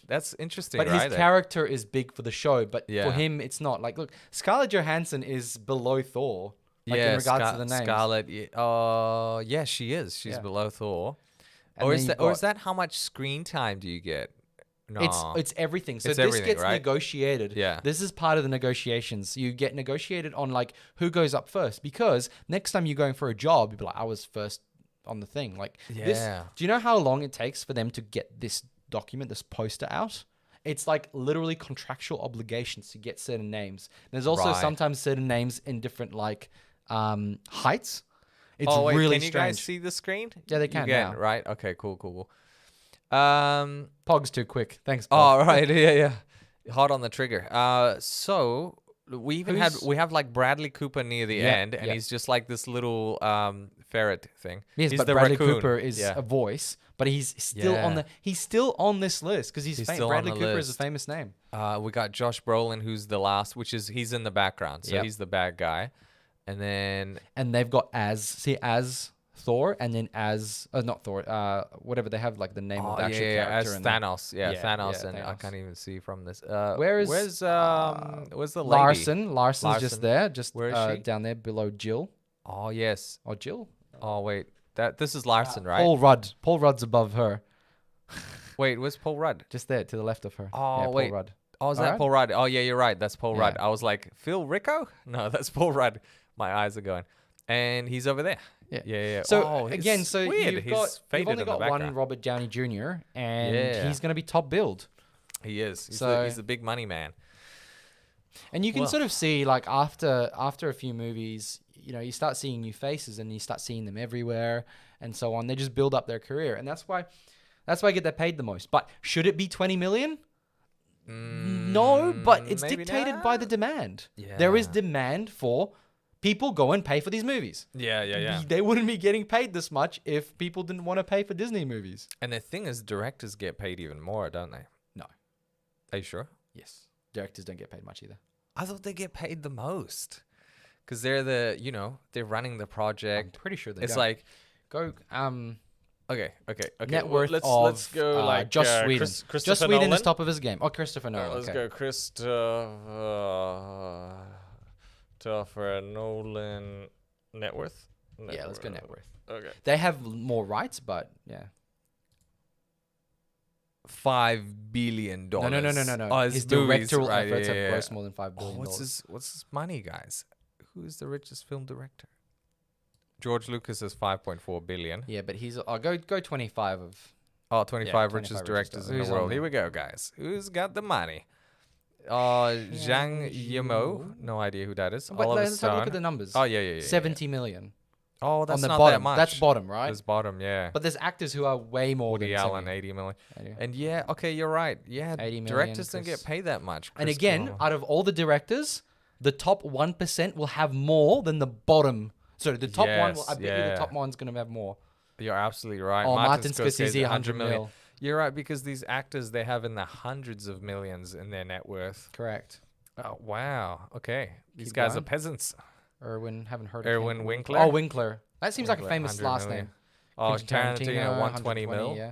That's interesting, But right? his character is big for the show, but Yeah. for him, it's not. Like, look, Scarlett Johansson is below Thor. Like, in regards to the names. Scarlett. Yeah, she is. She's Yeah. below Thor. And Or then is you've that? Or is got- that how much screen time do you get? No. It's everything. So It's this everything, gets right? negotiated. Yeah. This is part of the negotiations. You get negotiated on like who goes up first, because next time you're going for a job, you'll be like, I was first on the thing. Like this. Yeah. Do you know how long it takes for them to get this document, this poster out. It's like literally contractual obligations to get certain names. There's also Right. sometimes certain names in different like heights. It's Oh wait, really can you guys strange. see the screen? Yeah, they You can now. right? Okay, cool. Pog's too quick. Thanks, Pog. Oh right, yeah. Hot on the trigger. So we even we have like Bradley Cooper near the Yeah, end, and yeah. he's just like this little ferret thing. Yes, he's but the Bradley raccoon. Cooper is Yeah. a voice, but he's still on Yeah. he's still on this list because He's famous. still on Bradley the Cooper is a list. famous name. We got Josh Brolin, who's the last, he's in the background, so Yep. he's the bad guy. And then And they've got as Thor, and then as not Thor, whatever they have like the name of the actual character. as and Thanos, Yeah, Thanos, yeah, and I Thanos. can't even see from this. Where's where's the lady? Larson's Larson. just there, just Where is she? down there below Jill. Oh yes. Or Jill? Oh wait, this is Larson, right? Paul Rudd. Paul Rudd's above her. Wait, where's Paul Rudd? Just there to the left of her. Oh, yeah, wait. Paul Rudd. Oh, is All that right. Paul Rudd? Oh yeah, you're right. That's Paul Rudd. Yeah. I was like, Phil Rico? No, that's Paul Rudd. My eyes are going, and he's over there. Yeah. So Oh, he's again, so weird. you've He's faded only in the got one background. Robert Downey Jr. and Yeah. he's going to be top billed. He is. So- He's the big money man. And you can Well- sort of see like after a few movies, you know, you start seeing new faces and you start seeing them everywhere and so on. They just build up their career, and that's why I get paid the most. But should it be 20 million? No, but it's maybe dictated by the demand. There is Yeah. demand for people go and pay for these movies. Yeah. They wouldn't be getting paid this much if people didn't want to pay for Disney movies. And the thing is, directors get paid even more, don't they? No. Are you sure? Yes. Directors don't get paid much either. I thought they get paid the most, because they're they're running the I'm project. pretty sure they It's don't. like go okay. net well, worth let's of go like Joss Whedon. Christopher Joss Whedon Nolan. is top of his game. Oh, Christopher Nolan. Let's okay. go Christopher Nolan net worth. Yeah, let's go net worth. Okay. They have more rights, but yeah. $5 billion. No. Oh, His movies, directorial right, efforts yeah, have yeah. grossed more than $5 billion. What's his money, guys? Who's the richest film director? George Lucas is 5.4 billion. Yeah, but he's. I'll go 25 of. Oh, 25 25 richest richest directors in Who's the on world. there? Here we go, guys. Who's got the money? Zhang Yimou. No idea who that is. But Oliver let's have a look at Stone. the numbers. Oh, yeah. 70 million. Oh, that's on the not bottom. that much. That's bottom, right? That's bottom, yeah. But there's actors who are way more Woody than Allen, 70. 80 million. 80. And yeah, okay, you're right. Yeah, 80 million, directors don't Chris. get paid that much. And Chris again, Columbus. out of all the directors, the top 1% will have more than the bottom. Sorry, the top one will. I Yes, bet you yeah. the top one's going to have more. You're absolutely right. Oh, Martin Scorsese, 100 million. mil. You're right, because these actors, they have in the hundreds of millions in their net worth. Correct. Oh, wow. Okay. These Keep guys going. are peasants. Irwin, haven't heard of Erwin him. Winkler. Oh, Winkler. That seems like a Winkler, famous 100 last million. name. Oh, Quentin Tarantino, 120 mil. Yeah.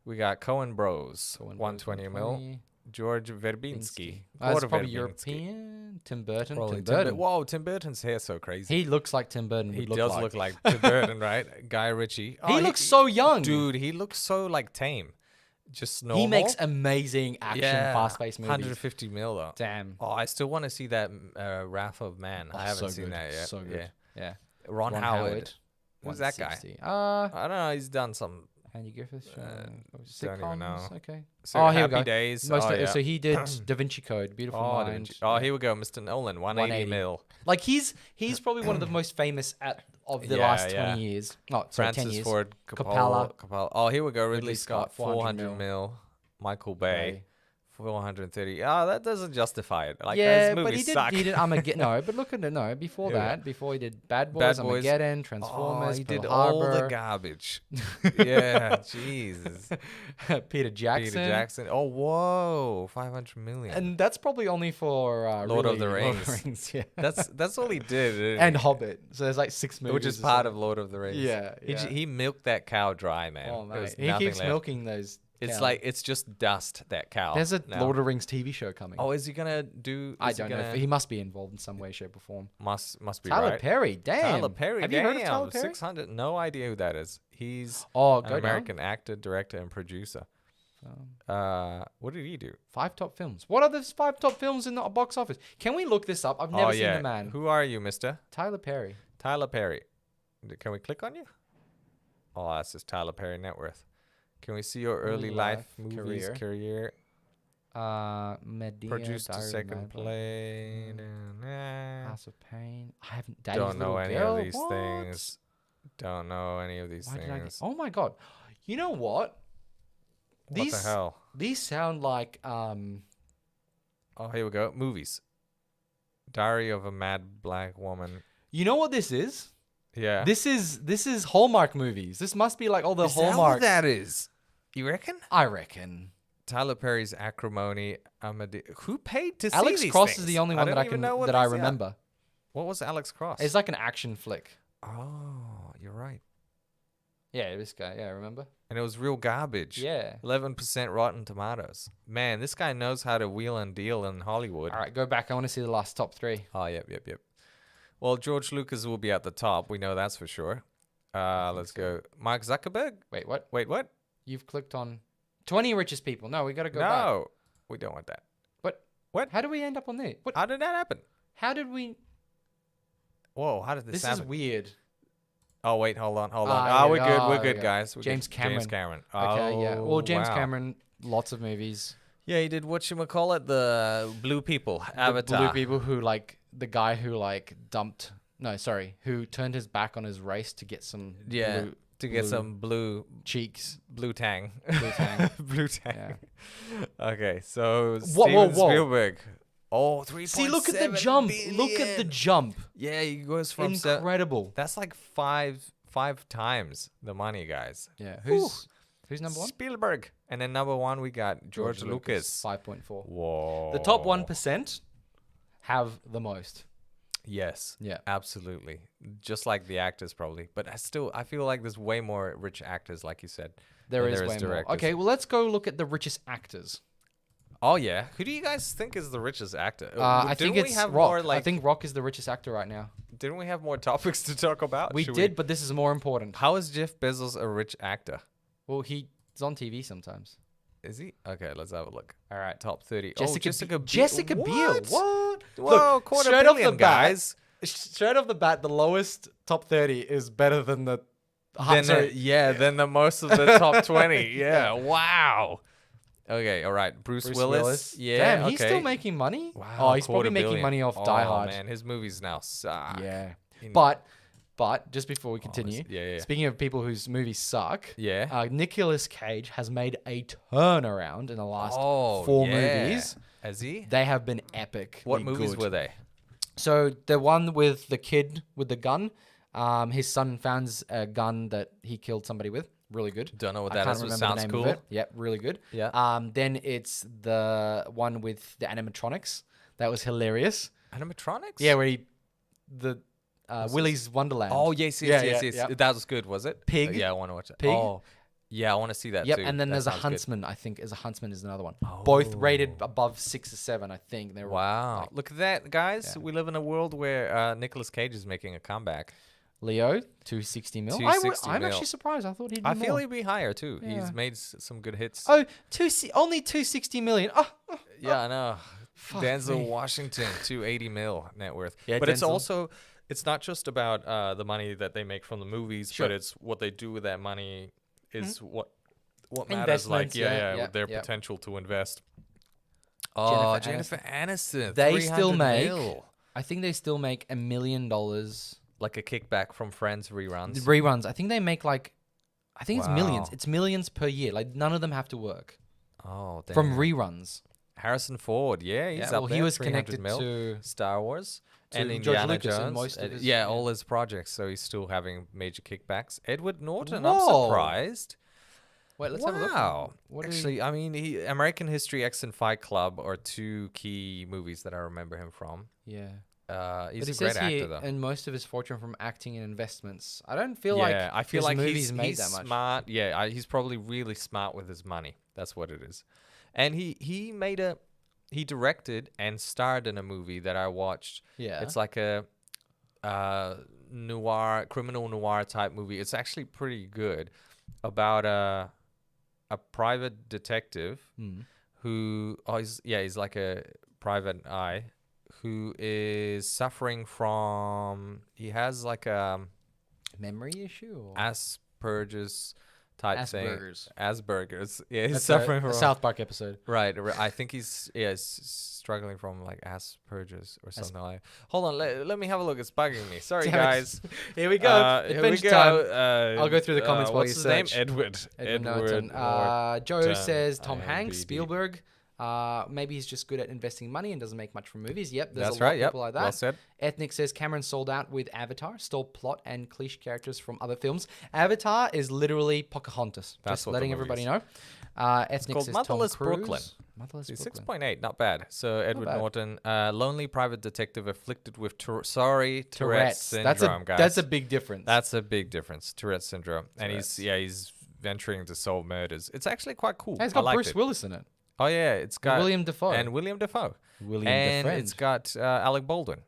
We got Cohen Bros, Coen Bros, 120 mil. George Verbinski. That's Gordon probably Verbinski. European. Tim Burton. Probably Tim Burton. Whoa, Tim Burton's hair so crazy. He looks like Tim Burton. He would does like. look like Tim Burton, right? Guy Ritchie. He looks so young. Dude, he looks so like tame. Just normal. He makes amazing action, fast-paced movies. 150 mil though. Damn. Oh, I still want to see that Wrath of Man. I haven't so seen good. that yet. So good. Yeah. Ron Howard. Who's that guy? 160. I don't know. He's done some. Andy Griffith. Don't even know. Sitcoms, okay. So Oh, here we Happy go. Days. So he did Da Vinci Code, Beautiful Oh, Mind. oh, here we go, Mr. Nolan, 180 mil. Like he's probably one of the most famous of the Yeah, last yeah. 20 years. No, sorry, 10 Francis years. Ford Coppola. Oh, here we go. Ridley, Ridley Scott, Scott, 400 mil. Michael Bay, 430. Oh, that doesn't justify it. Like, yeah, those but movies he did. suck. He did Armageddon. No, but look at it. No, before Yeah. that, before he did Bad Boys, Bad Boys. Armageddon, Oh, Transformers, he Pearl did all the Harbor, garbage. Yeah, Jesus. Peter Jackson. Peter Jackson. Oh, whoa, 500 million. And that's probably only for Lord of really the Lord Rings. of the Rings, yeah. that's all he did. And Hobbit. So there's like 6 movies. which is or part something. of Lord of the Rings. Yeah, He, yeah. he milked that cow dry, man. Oh, There was mate. He nothing keeps left. milking those. It's cows. like, it's just dust, that cow. There's a now. Lord of the Rings TV show coming. Oh, is he gonna do? I is he don't know. gonna- He must be involved in some way, shape, or form. Must be Tyler right. Perry. Damn. Tyler Perry. Have damn. you heard of Tyler Perry? 600. No idea who that is. He's Oh, an go American actor, director, and producer. What did he do? 5 top films. What are the 5 top films in the box office? Can we look this up? I've never seen the man. Who are you, Mister? Tyler Perry. Tyler Perry. Can we click on you? Oh, that's just Tyler Perry net worth. Can we see your early Early life life, movies, career? Medea, Produced to Diary of a second Mad play. Woman, Nah. House of Pain. I haven't. Daddy's Don't know Little any Girl. of these What? things. Don't know any of these Why did I get? things. Oh my god! You know what? What the hell? These sound like Oh, here we go. Movies. Diary of a Mad Black Woman. You know what this is? Yeah. This is Hallmark movies. This must be like all the Is that Hallmark. what that is? You reckon? I reckon. Tyler Perry's Acrimony. Who paid to see Alex these Cross things? is the only one that don't I even can know what that I these are. remember. What was Alex Cross? It's like an action flick. Oh, you're right. Yeah, this guy. Yeah, remember? And it was real garbage. Yeah. 11% Rotten Tomatoes. Man, this guy knows how to wheel and deal in Hollywood. All right, go back. I want to see the last top 3. Oh, yep. Well, George Lucas will be at the top. We know that's for sure. Let's go. Mark Zuckerberg? Wait, what? Wait, what? You've clicked on 20 richest people. No, we got to go back. No, we don't want that. What? How did we end up on there? What? How did that happen? How did we? Whoa, how did this This happen? is weird. Oh, wait, hold on. Ah, We're yeah, good. oh, We're good, yeah. guys. We're James good. Cameron. James Cameron. Okay, yeah. Well, James wow. Cameron, lots of movies. Yeah, he did whatchamacallit, the Blue People, The Avatar. blue people who the guy who dumped. No, sorry, who turned his back on his race to get some. Yeah, blue to get blue some blue cheeks. tang. Blue tang. Blue tang. Yeah. Okay, so Whoa. Steven Spielberg. Oh, 3.7 See, look at the jump. Look at the billion. jump. Yeah, he goes from Incredible. that's like five times the money, guys. Yeah. Whew. Who's number 1? Spielberg. And then number 1 we got George Lucas. 5.4. Whoa. The top 1% have the most. Yes. Yeah. Absolutely. Just like the actors probably. But I feel like there's way more rich actors, like you said. There than is there way more. directors. Okay, well, let's go look at the richest actors. Oh yeah. Who do you guys think is the richest actor? I think Didn't we it's have Rock. more, I think Rock is the richest actor right now. Didn't we have more topics to talk about? We Should did, but this is more important. How is Jeff Bezos a rich actor? Well, he's on TV sometimes. Is he? Okay, let's have a look. All right, top 30. Jessica Biel. Jessica Biel. What? Whoa, Look, quarter straight off the billion, bat, guys. Straight off the bat, the lowest top 30 is better than the. Then the most of the top 20. Yeah, wow. Okay, all right. Bruce Willis. Yeah, Damn, he's okay. still making money? Wow, Oh, he's probably $250 making million. money off Die Hard. Man, his movies now suck. Yeah. In- But just before we continue, yeah. speaking of people whose movies suck, Yeah. Nicolas Cage has made a turnaround in the last 4 movies. Has he? They have been epic. What movies were they? So the one with the kid with the gun, his son finds a gun that he killed somebody with. Really good. Don't know what I that can't is, but remember the sounds name cool. of it. Yep, really good. Yeah. Then it's the one with the animatronics. That was hilarious. Animatronics? Yeah, where Willy's Wonderland. Oh, yes. Yep. That was good, was it? Pig. Yeah, I want to watch it. Pig. Oh, yeah, I want to see that Yep, too. and then That there's a sounds good. Huntsman. I think as a Huntsman is another one. Both rated above 6 or 7. I think they're Wow. like, Look at that, guys. We live in a world where Nicolas Cage is making a comeback. Leo 260 mil. 260 I'm mil. actually surprised. I thought he'd be I more. feel he'd be higher too. Yeah. He's made some good hits. Oh, only 260 million. Oh, Yeah, I know. Fuck Denzel me. Washington, 280 mil net worth. Yeah, but it's Denzel. also, it's not just about the money that they make from the movies, Sure. but it's what they do with that money is what matters. Like, Investments, yeah, with their yeah. potential to invest. Oh, Jennifer Aniston. They still 300 make. mil. I think they still make $1 million. Like a kickback from Friends reruns. Reruns. I think they make it's millions. Wow. It's millions per year. Like none of them have to work Oh, damn. from reruns. Harrison Ford, yeah, he's Yeah, up well, there. he was 300 connected mil. to Star Wars to and George Indiana Lucas in Jones. most of his- yeah, yeah. all his projects. So he's still having major kickbacks. Edward Norton, Whoa. I'm surprised. Wait, let's have a look. Wow. What do Actually, I mean, American History X and Fight Club are 2 key movies that I remember him from. Yeah. He's But a it great says actor, here, though. and most of his fortune from acting and investments. I don't feel I feel his like movies he's made that much. smart. Yeah, he's probably really smart with his money. That's what it is. And he directed and starred in a movie that I watched. Yeah. It's like a criminal noir type movie. It's actually pretty good, about a private detective who he's like a private eye who is suffering from, he has like a Memory issue? Or? Asperger's type thing. Asperger's. Yeah, he's That's suffering a from South Park episode. Right. I think he's struggling from like Asperger's or something like. Hold on, let me have a look. It's bugging me. Sorry, Damn it. guys. Here we go. Here we Adventure go. time. I'll go through the comments while what's you his name? search. Edward Norton. Joe Norton, says Tom Hanks, IMDb. Spielberg. Maybe he's just good at investing money and doesn't make much from movies. Yep, there's That's a lot right. of Yep. people like that. Well said. Ethnic says Cameron sold out with Avatar, stole plot and cliche characters from other films. Avatar is literally Pocahontas. That's just what the letting movie everybody is. know. Ethnic called says Motherless Tom Cruise. Brooklyn. Motherless See, Brooklyn. 6.8, not bad. So Edward bad. Norton, lonely private detective afflicted with Tourette's syndrome, That's guys. That's a big difference. That's a big difference. Tourette's syndrome, and he's venturing to solve murders. It's actually quite cool. Hey, it's I got liked Bruce it. Willis in it. Oh yeah, it's got William Dafoe. and William Dafoe. William and Defriend. it's got Alec Baldwin.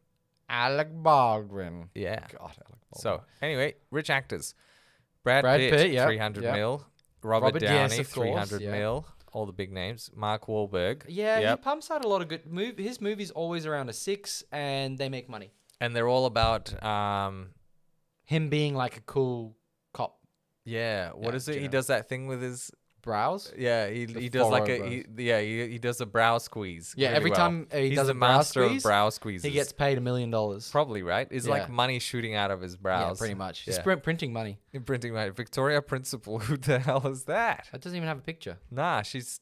Alec Baldwin. Yeah. God, Alec Baldwin. So anyway, rich actors. Brad Pitt, Pitt, yep, 300 yep. mil. Robert yes, Downey, of course, 300 yeah. mil. All the big names. Mark Wahlberg. Yeah, he Yep. pumps out a lot of good his movies always around a 6 and they make money. And they're all about Him being like a cool cop. yeah, what Yeah, is it? He general. does that thing with his Brows? yeah, he does like he does a brow squeeze. Yeah, really every well. time he He's does the a brow master squeeze, of brow squeezes. he gets paid $1 million. probably right. It's like Yeah. money shooting out of his brows. Yeah, pretty much. Yeah. He's printing money. In printing money. Victoria Principal. Who the hell is that? That doesn't even have a picture. Nah, she's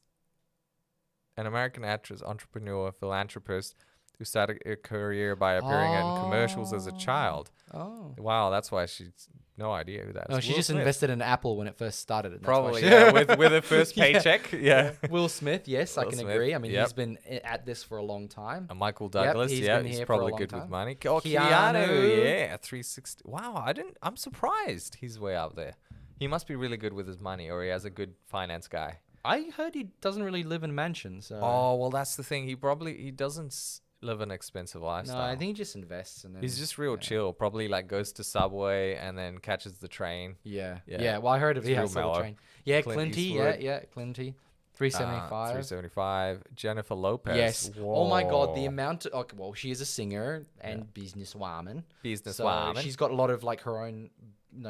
an American actress, entrepreneur, philanthropist who started a career by appearing in commercials as a child. Oh. Wow, that's why she's no idea who that is. No, she Will just Smith. invested in Apple when it first started. And that's why Probably, she- yeah, with her first Yeah. paycheck. Yeah. Will Smith, yes, I Will can Smith, agree. I mean, yep. he's been at this for a long time. And Michael Douglas, he's yeah, been he's here for a probably long good with time. money. Oh, Keanu. Keanu, yeah, 360. Wow, I'm surprised he's way up there. He must be really good with his money, or he has a good finance guy. I heard he doesn't really live in mansions. So. Oh, well, that's the thing. He doesn't live an expensive no, lifestyle. I think he just invests and then. He's just real chill. Probably like goes to Subway and then catches the train. Yeah. Yeah. Well, I heard of It's he real has Soul mellow. Train. Yeah, Clint Clinty. Eastwood. Yeah, Clinty. 375. 375. Jennifer Lopez. Yes. Oh my God, the Whoa. amount. Okay, well, she is a singer and businesswoman. Businesswoman. So she's got a lot of like her own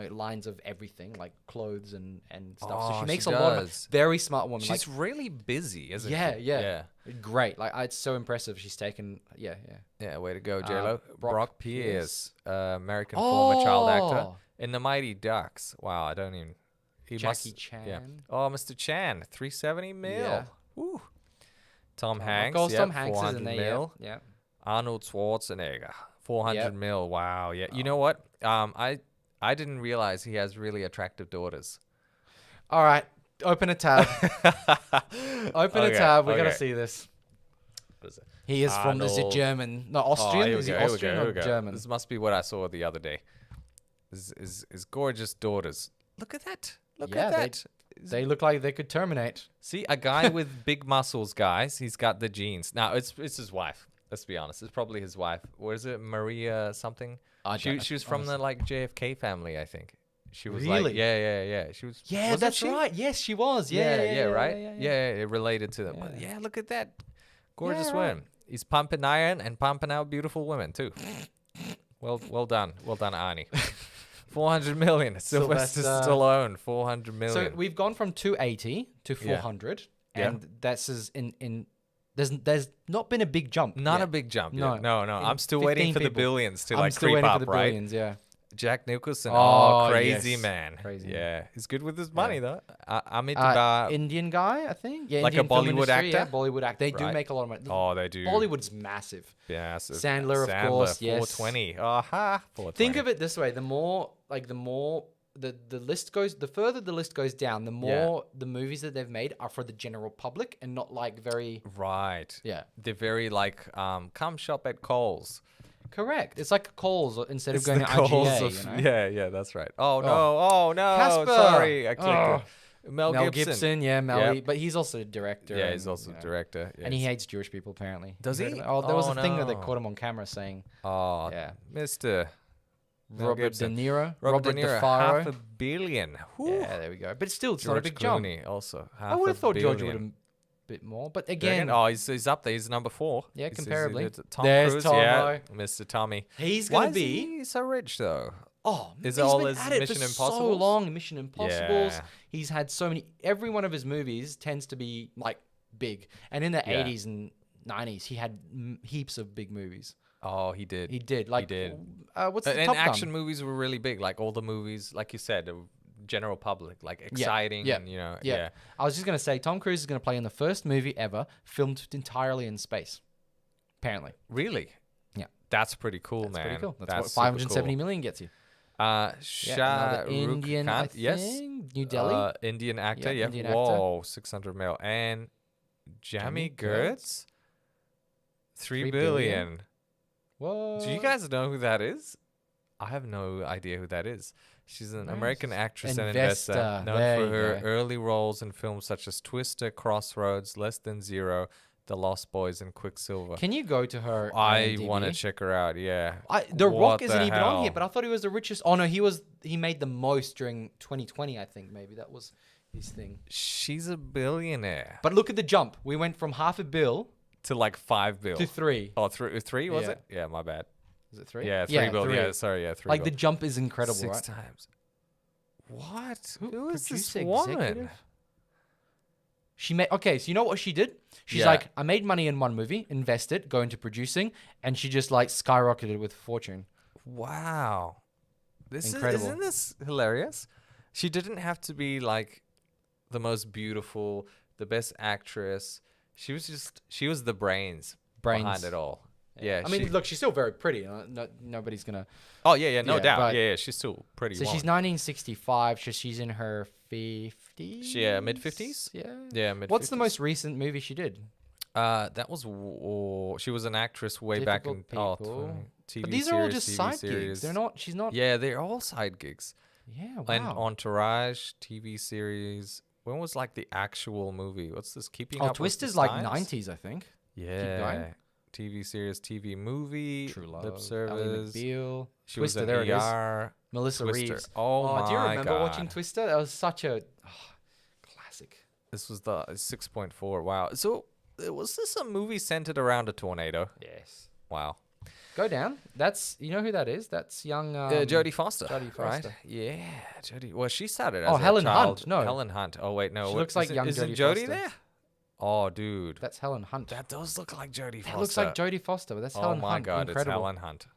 lines of everything, like clothes and stuff. So Oh, she makes she a lot does. of very smart woman. She's really busy, isn't yeah, she? yeah, great. Like it's so impressive. She's taken. Yeah. Yeah, way to go, J-Lo. Brock Pierce. Pierce, American former child actor. Oh. In The Mighty Ducks. Wow, I don't even... He Jackie must, Chan. Yeah. Oh, Mr. Chan, 370 mil. Yeah. Woo. Tom Hanks, Of course, yep, Tom Hanks is 400 in there. mil. Yeah. Arnold Schwarzenegger, 400 Yep. mil. Wow, yeah. You know what? I didn't realize he has really attractive daughters. All right. Open a tab. Open a tab. We gotta okay. see this. What is it? He is from the Arnold. German, no Oh, Austrian. here we Is he go, here we Austrian go, here or we go. German? This must be what I saw the other day. His gorgeous daughters. Look at that. Look Yeah, at that. They look like they could terminate. See, a guy with big muscles, guys. He's got the genes. Now, it's his wife. Let's be honest. It's probably his wife. What is it? Maria something? She was from the like JFK family, I think. She was like, Really? yeah. She was. Yeah, wasn't that's she? right. Yes, she was. Yeah, right. Yeah. Yeah, it related to them. Yeah. But yeah, look at that. Gorgeous Yeah, right. women. He's pumping iron and pumping out beautiful women too. Well done. Well done, Arnie. 400 million. Sylvester Sylvester. Stallone, 400 million. So we've gone from 280 to 400, Yeah. and that's as in. There's not been a big jump. Not yet. a big jump. No. yet. No. In I'm still waiting 15 for the people. billions to I'm like still creep waiting up, for the right? billions. Yeah. Jack Nicholson. Oh, Crazy yes. man. Crazy. Yeah. He's good with his money though. Amitabh. Indian guy, I think. Yeah, Like a Indian film Bollywood industry, Yeah, actor? Bollywood actor. They do Right. make a lot of money. Oh, they do. Bollywood's massive. Yeah. Sandler, of course, yes. 420. Aha. 420. Think of it this way: the more the list goes, the further the list goes down, the more the movies that they've made are for the general public and not like very. Right. Yeah. They're very like, come shop at Kohl's. Correct. It's like Coles instead of It's going the to Kohl's IGA. of- You know? Yeah, that's right. Oh no, Casper! sorry, I clicked Oh. it. Mel Gibson. yeah, Yep. but he's also a director. Yeah, he's and, also you know, director. And he yes. hates Jewish people apparently. Does You he? heard of it? Oh, there was Oh, a thing that they no. caught him on camera saying, Oh, yeah, Mr. Mel Robert Gibson. De Niro, Robert De Niro, DeFaro. $500 million. Whew. Yeah, there we go. But still, it's not a George big jump. Clooney also. I would have thought George $500 would have a bit more, but Do you reckon? again, Oh, he's up there. He's number 4. Yeah, He's- comparably. Tom There's Cruise, Tomo. yeah, Mr. Tommy. he's Why gonna is be. he so rich though? Oh, Is he's it all been his at it Mission for so Impossibles? long. Mission Impossibles. Yeah. He's had so many. Every one of his movies tends to be like big. And in the Yeah. 80s and 90s, he had heaps of big movies. Oh, he did. He did. Like, did. What's the And Top action Gun? movies were really big. Like all the movies, like you said, general public, like exciting. Yeah. And, you know, Yeah. yeah. I was just gonna say Tom Cruise is gonna play in the first movie ever filmed entirely in space. Apparently. Really? Yeah. That's pretty cool, That's man. pretty cool. That's what super 570 cool. million gets you. Shah another Rukh Indian, Khan, I yes. think. New Delhi. Indian actor, Yeah, yeah. Indian actor. Whoa, 600 mil. And Jamie Jamie Gertz? Gertz, 3 3 billion. billion? What? Do you guys know who that is? I have no idea who that is. She's an American actress and investor Investor. known There for you her go. early roles in films such as Twister, Crossroads, Less Than Zero, The Lost Boys, and Quicksilver. Can you go to her? I IMDb? want to check her out. Yeah. The What Rock the isn't even on here, hell? but I thought he was the richest. Oh no, he made the most during 2020. I think maybe that was his thing. She's a billionaire. But look at the jump. We went from half a bill To like 5 bill. to 3. Oh, three was Yeah. it? Yeah, my bad. Is it 3? Yeah, 3 bill. 3. Yeah, sorry, yeah, 3 Like bill. the jump is incredible, 6 right? times. What? Who- Who is this producer, woman? executive? She made so you know what she did? She's Yeah. like, I made money in one movie, invested, go into producing, and she just like skyrocketed with fortune. Wow. Incredible. Isn't this hilarious? She didn't have to be like the most beautiful, the best actress. She was the brains behind Brains. it all. Yeah. I mean, she- look, she's still very pretty. Nobody's gonna. oh yeah, no yeah, doubt. but- Yeah, she's still pretty. So she's 1965. So she's in her 50s. Yeah, mid-50s? Yeah. Yeah, mid. What's the most recent movie she did? That was she was an actress way back in Difficult People. TV But these series, are all just TV side series. gigs. They're not. She's not. Yeah, they're all side gigs. Yeah. Wow. And Entourage TV series. When was like the actual movie? What's this? Keeping Up with the Twister's like Stars? 90s, I think. Yeah. TV series, TV movie, True Love. Lip Ally Service. McBeal. She was Twister. in There it is. ER. Melissa Twister. Reeves. Oh my do you remember God. watching Twister? That was such a classic. This was the 6.4. Wow. So was this a movie centered around a tornado? Yes. Wow. Go down. That's you know who that is? That's young Jodie Foster. Jodie Right? Foster. Yeah, Jodie. Well, she started as Oh, a Helen child. Hunt. No. Helen Hunt. Oh wait, no. She what- looks like isn't- young Isn't Jodie Jodie Foster. there? Oh, dude. That's Helen Hunt. That does look like Jodie Foster. That looks like Jodie Foster, but that's Oh Helen my Hunt. God, Incredible. it's Helen Hunt.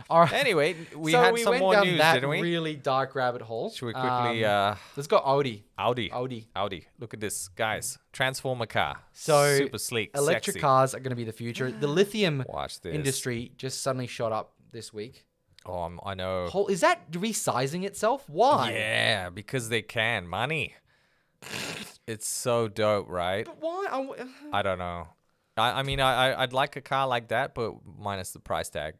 All right. Anyway, we so had we some went more down news, that didn't we? really dark rabbit hole. Should we quickly? Let's go Audi. Audi. Audi. Look at this, guys. Transformer car. So super sleek, electric sexy. cars are going to be the future. The lithium Watch this. industry just suddenly shot up this week. Oh, I know. Is that resizing itself? Why? Yeah, because they can. Money. It's so dope, right? But why? I don't know. I mean, I'd like a car like that, but minus the price tag.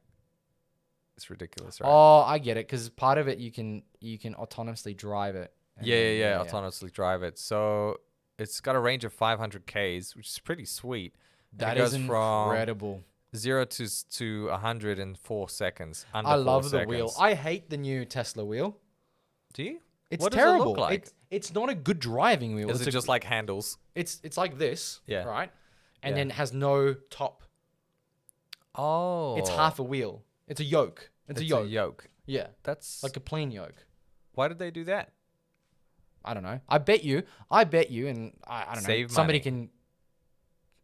It's ridiculous, right? Oh, I get it. Because part of it, you can autonomously drive it. And Yeah. Autonomously drive it. So it's got a range of 500 Ks, which is pretty sweet. And That it goes is from incredible. 0 to 100 in 4 seconds. Under I 4 love the seconds. wheel. I hate the new Tesla wheel. Do you? It's What terrible. does it look like? It's not a good driving wheel. Is it just like handles? It's like this, Yeah. right? And Yeah. then it has no top. Oh. It's half a wheel. It's a yoke. It's a yoke. Yeah, That's like a plain yoke. why did they do that? I don't know. I bet you, and I don't know. Save Somebody money. can,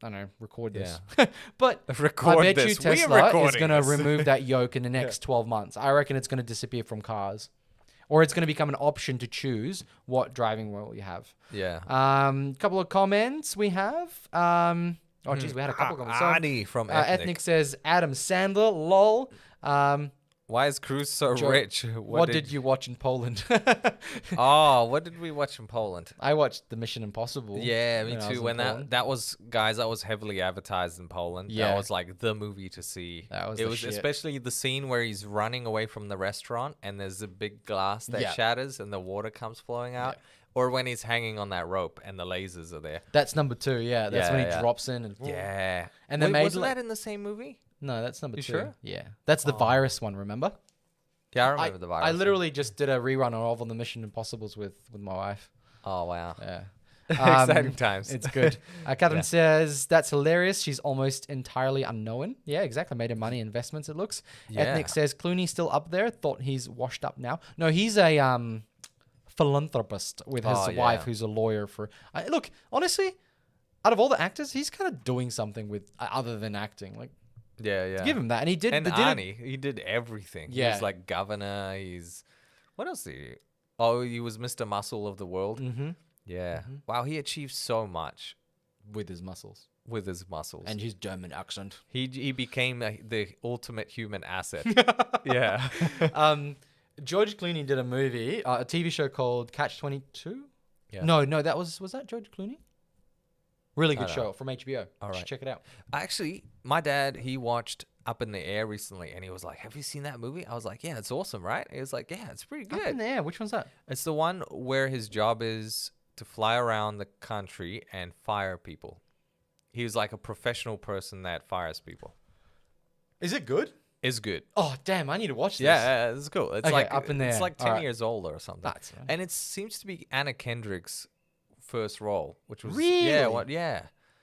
I don't know, record this. Yeah. But Record I bet this. you We are Tesla is recording going to this. remove that yoke in the next 12 months. I reckon it's going to disappear from cars. Or it's going to become an option to choose what driving wheel you have. Yeah. Couple of comments we have. Oh, geez, we had a couple of comments. So, Adi from Ethnic. Ethnic says, Adam Sandler, lol. Why is Cruz so Joe, rich? What did you watch in Poland? Oh, what did we watch in Poland? I watched the Mission Impossible. Yeah, me when I was too. in When Poland. that was, guys, that was heavily advertised in Poland. Yeah. That was like the movie to see. That was it the was shit. especially the scene where he's running away from the restaurant and there's a big glass that Yeah. shatters and the water comes flowing out. Yeah. Or when he's hanging on that rope and the lasers are there. That's number 2, yeah. That's when he Yeah. drops in. And Yeah. And they Wait, made wasn't like- that in the same movie? No, that's number You 2. sure? Yeah. That's the virus one, remember? Yeah, I remember the virus. I literally just did a rerun of all the Mission Impossibles with my wife. Oh wow. Yeah. Exciting times. It's good. Catherine says, that's hilarious. She's almost entirely unknown. Yeah, exactly. Made her money investments, it looks. Yeah. Ethnic says, Clooney's still up there. Thought he's washed up now. No, he's a philanthropist with his wife, who's a lawyer for... look, honestly, out of all the actors, he's kind of doing something with other than acting. Like, Yeah. give him that. And he did... And Arnie, he did everything. Yeah. He was like governor. What else did he... Oh, he was Mr. Muscle of the world. Mm-hmm. Yeah. Wow, he achieved so much With his muscles. with his muscles. And his German accent. He became the ultimate human asset. Yeah. George Clooney did a movie, a TV show called Catch-22? Yeah. No, that was that George Clooney? Really good don't show know. from HBO. All right. Check it out. Actually, my dad, he watched Up in the Air recently, and he was like, have you seen that movie? I was like, yeah, it's awesome, right? He was like, yeah, it's pretty Up in good. the Air. Which one's that? It's the one where his job is to fly around the country and fire people. He was like a professional person that fires people. Is it good? It's good. Oh, damn. I need to watch this. Yeah, it's cool. It's Okay, like Up in the It's Air. like 10 All right. years old or something. That's right. And it seems to be Anna Kendrick's first role, which was Really? Yeah.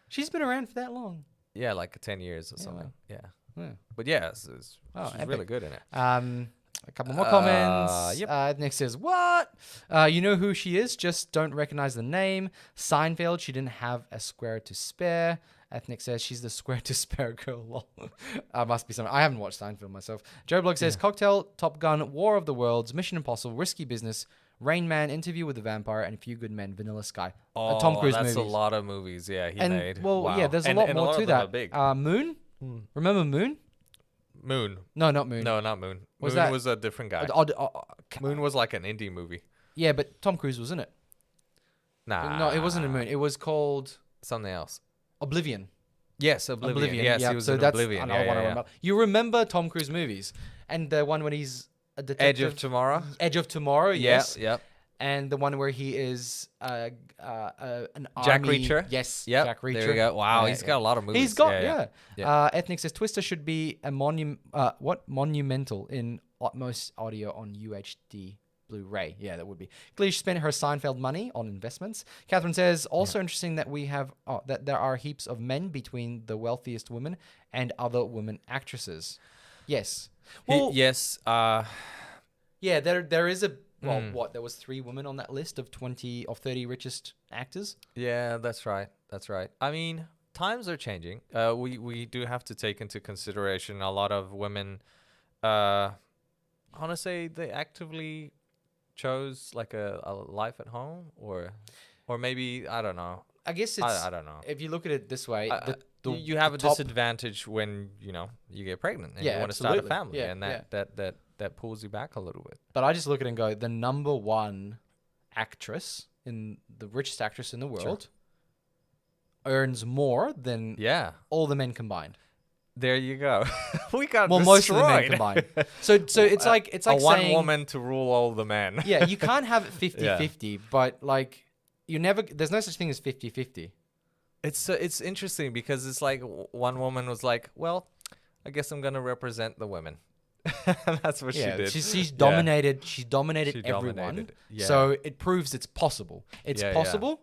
She's been around for that long. Yeah, like 10 years or something. wow. Yeah. Yeah. But yeah, she's epic. really good in it. A couple more comments. Yep. Nick says, what? You know who she is, just don't recognize the name. Seinfeld, she didn't have a square to spare. Ethnic says she's the square to spare girl. Lol. Must be something. I haven't watched Seinfeld myself. Joe Blog says, Cocktail, Top Gun, War of the Worlds, Mission Impossible, Risky Business, Rain Man, Interview with the Vampire, and A Few Good Men, Vanilla Sky. Oh, Tom Cruise that's movies. a lot of movies. Yeah, he made. Well, Wow. yeah, there's a And- lot and more lot to of them are that. big. Moon? Remember Moon? Moon. No, not Moon. No, not Moon. Was Moon that- was a different guy. Moon was like an indie movie. Yeah, but Tom Cruise was in it. Nah. No, it wasn't a Moon. It was called Something else. Oblivion. Yes, Oblivion. Yes, yep. he was So in that's Oblivion. another Yeah, one I yeah, remember. You remember Tom Cruise movies, and the one when he's a Edge detective. of Tomorrow. Edge of Tomorrow. Yes. Yep. And the one where he is an Jack army. Reacher? Yes. Yep. Jack Reacher. There we go. Wow, Yeah, he's yeah. got a lot of movies. He's got Yeah. Ethnic says Twister should be a monumental in Utmost audio on UHD Blu-ray. Yeah, that would be. Clearly, she spent her Seinfeld money on investments. Catherine says also interesting that we have that there are heaps of men between the wealthiest women and other women actresses. Yes. Well, Yes. yeah, there is a what? There was 3 women on that list of 20 or 30 richest actors. Yeah, that's right. That's right. I mean, times are changing. We do have to take into consideration a lot of women. I want to say they actively chose like a life at home, or maybe I don't know. I guess it's. I don't know. If you look at it this way, You have a top- disadvantage when you get pregnant and Yeah, you want to start a absolutely. family, Yeah, and that pulls you back a little bit. But I just look at it and go, the number one actress the richest actress in the world earns more than Yeah, all the men combined. there you go. We got Most of the men destroyed. combined. So it's like a one saying, woman to rule all the men. yeah, you can't have it 50-50, but like there's no such thing as 50-50. It's interesting because it's like one woman was like, well, I guess I'm gonna represent the women. That's what she did. She's Yeah. dominated. She's dominated She everyone. dominated, yeah. So it proves it's possible. It's Yeah, yeah. possible.